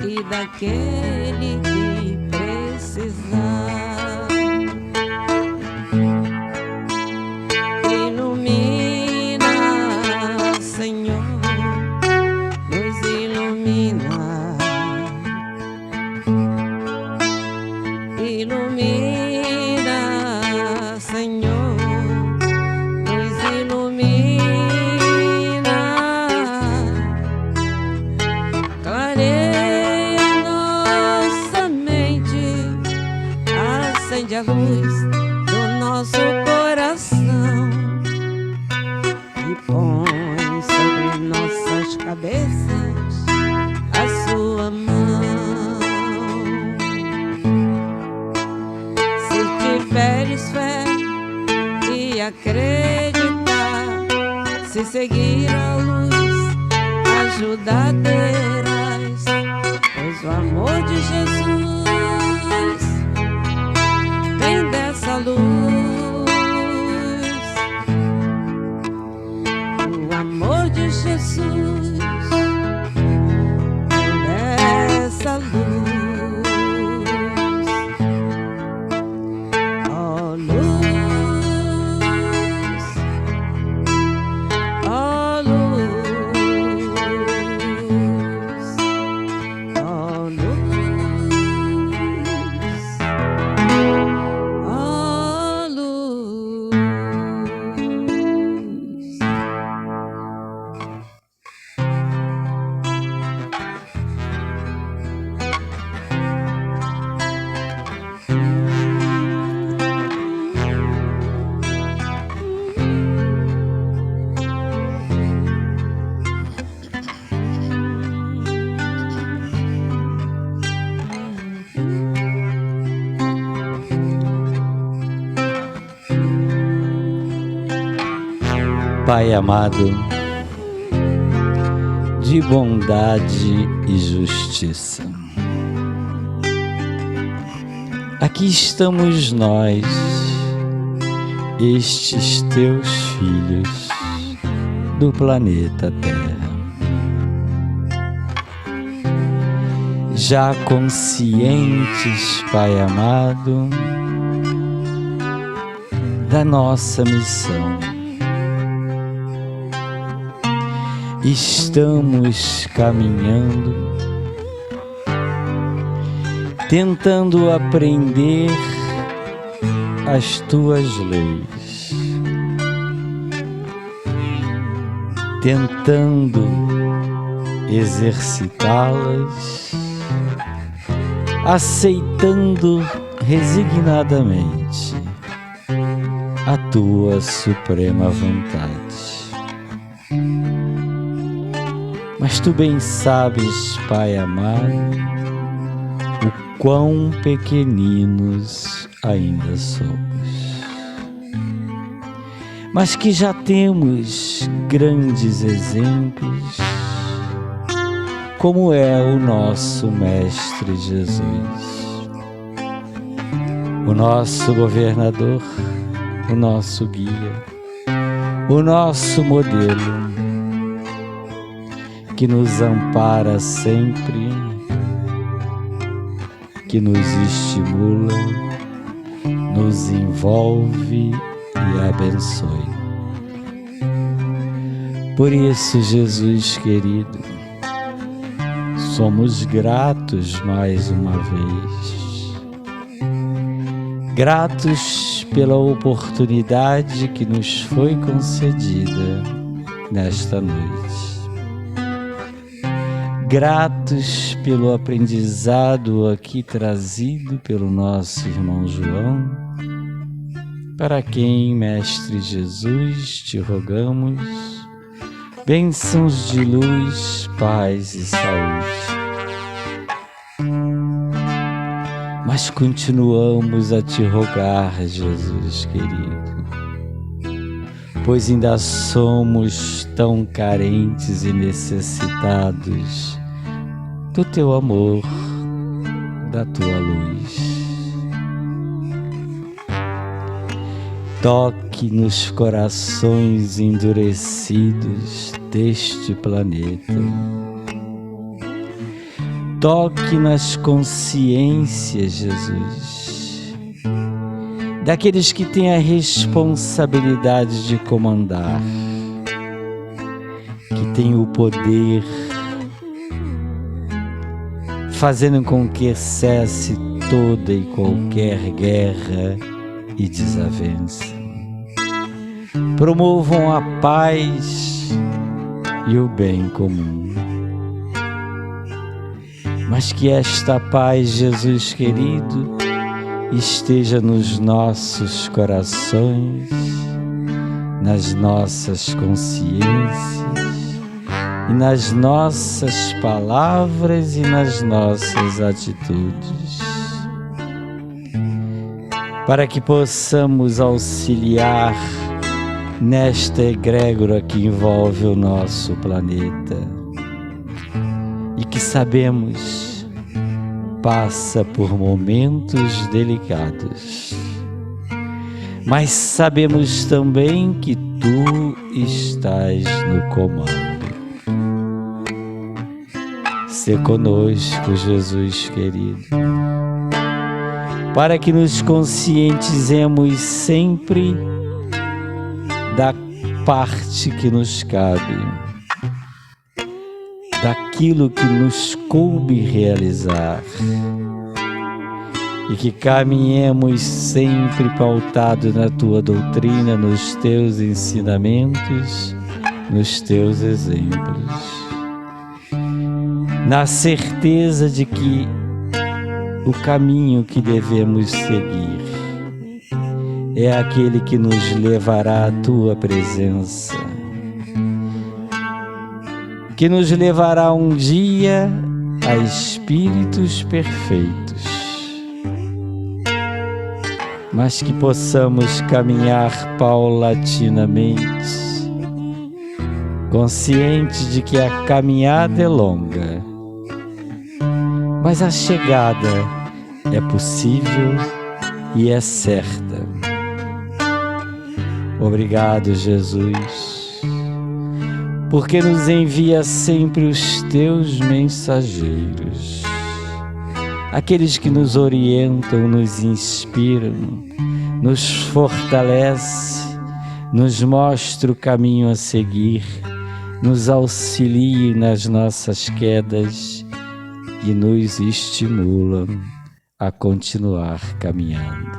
e daquele que precisar. Ilumina, Senhor, nos ilumina. Ilumina, Senhor, nos ilumina. Clareia nossa mente, acende a luz do nosso coração e põe sobre nossas cabeças a sua mão. Se tiveres fé e acreditar, se seguir a luz, ajuda terás, pois o amor de Jesus vem dessa luz. O amor de Jesus vem dessa luz. Ó luz, ó luz, ó luz, ó luz. Pai amado, de bondade e justiça, aqui estamos nós, estes teus filhos do planeta Terra, já conscientes, Pai amado, da nossa missão. Estamos caminhando, tentando aprender as tuas leis, tentando exercitá-las, aceitando resignadamente a tua suprema vontade. Mas tu bem sabes, Pai amado, o quão pequeninos ainda somos, mas que já temos grandes exemplos, como é o nosso Mestre Jesus, o nosso governador, o nosso guia, o nosso modelo, que nos ampara sempre, que nos estimula, nos envolve e abençoe. Por isso, Jesus querido, somos gratos mais uma vez, gratos pela oportunidade que nos foi concedida nesta noite. Gratos pelo aprendizado aqui trazido pelo nosso irmão João, para quem, Mestre Jesus, te rogamos bênçãos de luz, paz e saúde. Mas continuamos a te rogar, Jesus querido, pois ainda somos tão carentes e necessitados do teu amor, da tua luz. Toque nos corações endurecidos deste planeta. Toque nas consciências, Jesus, daqueles que têm a responsabilidade de comandar, que têm o poder, fazendo com que cesse toda e qualquer guerra e desavença. Promovam a paz e o bem comum. Mas que esta paz, Jesus querido, esteja nos nossos corações, nas nossas consciências, e nas nossas palavras e nas nossas atitudes, para que possamos auxiliar nesta egrégora que envolve o nosso planeta e que sabemos passa por momentos delicados, mas sabemos também que tu estás no comando. Se conosco, Jesus querido, para que nos conscientizemos sempre da parte que nos cabe, daquilo que nos coube realizar, e que caminhemos sempre pautados na tua doutrina, nos teus ensinamentos, nos teus exemplos, na certeza de que o caminho que devemos seguir é aquele que nos levará à tua presença, que nos levará um dia a espíritos perfeitos, mas que possamos caminhar paulatinamente, consciente de que a caminhada é longa, mas a chegada é possível e é certa. Obrigado, Jesus, porque nos envia sempre os teus mensageiros, aqueles que nos orientam, nos inspiram, nos fortalecem, nos mostram o caminho a seguir, nos auxiliam nas nossas quedas e nos estimulam a continuar caminhando.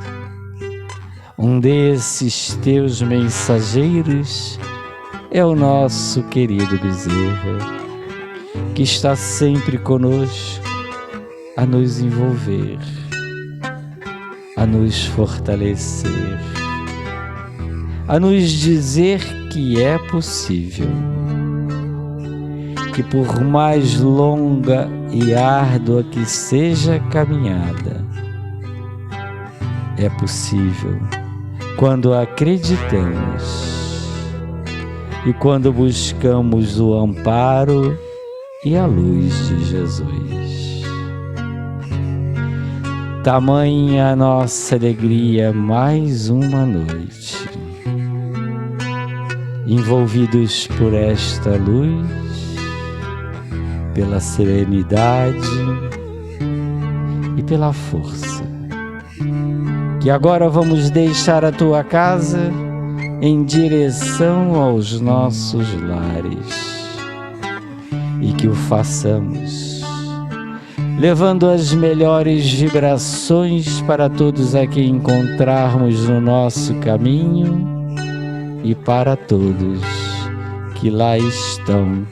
Um desses teus mensageiros é o nosso querido Bezerra, que está sempre conosco a nos envolver, a nos fortalecer, a nos dizer que é possível, que por mais longa e árdua que seja a caminhada, é possível quando acreditamos e quando buscamos o amparo e a luz de Jesus. Tamanha a nossa alegria, mais uma noite, envolvidos por esta luz, pela serenidade e pela força, que agora vamos deixar a tua casa em direção aos nossos lares, e que o façamos levando as melhores vibrações para todos a quem encontrarmos no nosso caminho e para todos que lá estão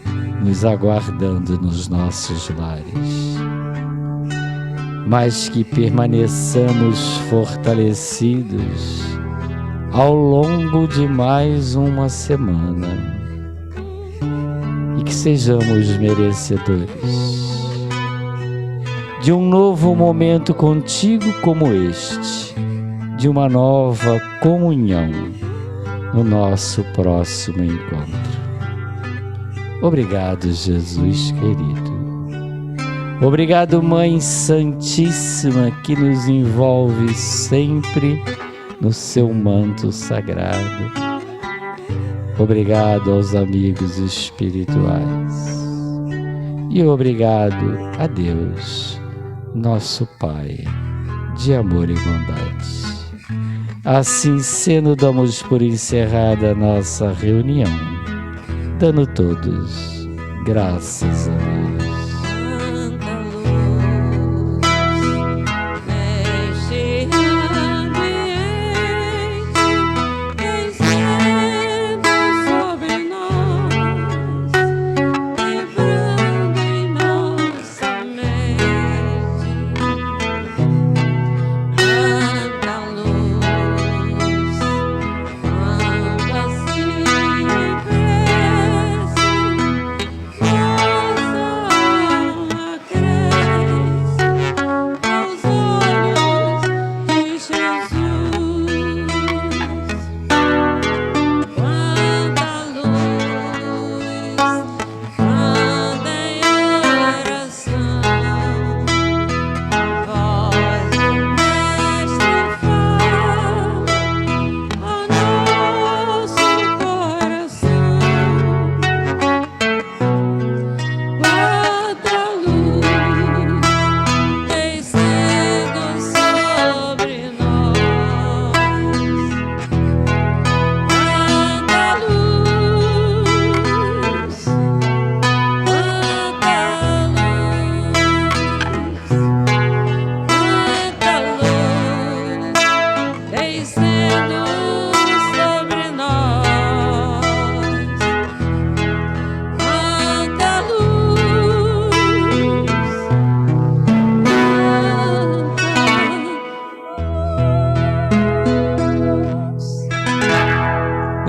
nos aguardando nos nossos lares. Mas que permaneçamos fortalecidos ao longo de mais uma semana e que sejamos merecedores de um novo momento contigo como este, de uma nova comunhão no nosso próximo encontro. Obrigado, Jesus querido. Obrigado, Mãe Santíssima, que nos envolve sempre no seu manto sagrado. Obrigado aos amigos espirituais. E obrigado a Deus, nosso Pai, de amor e bondade. Assim sendo, damos por encerrada a nossa reunião, dando todos graças a Deus.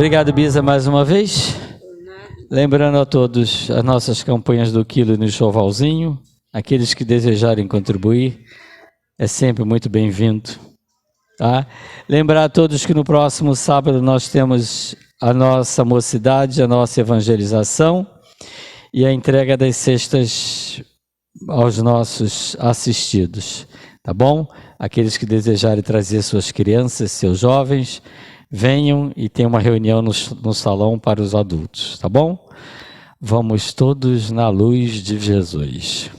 Obrigado, Bisa, mais uma vez. Lembrando a todos as nossas campanhas do quilo e no enxovalzinho. Aqueles que desejarem contribuir, é sempre muito bem-vindo. Tá? Lembrar a todos que no próximo sábado nós temos a nossa mocidade, a nossa evangelização e a entrega das cestas aos nossos assistidos, tá bom? Aqueles que desejarem trazer suas crianças, seus jovens, venham e tem uma reunião no salão para os adultos, tá bom? Vamos todos na luz de Jesus.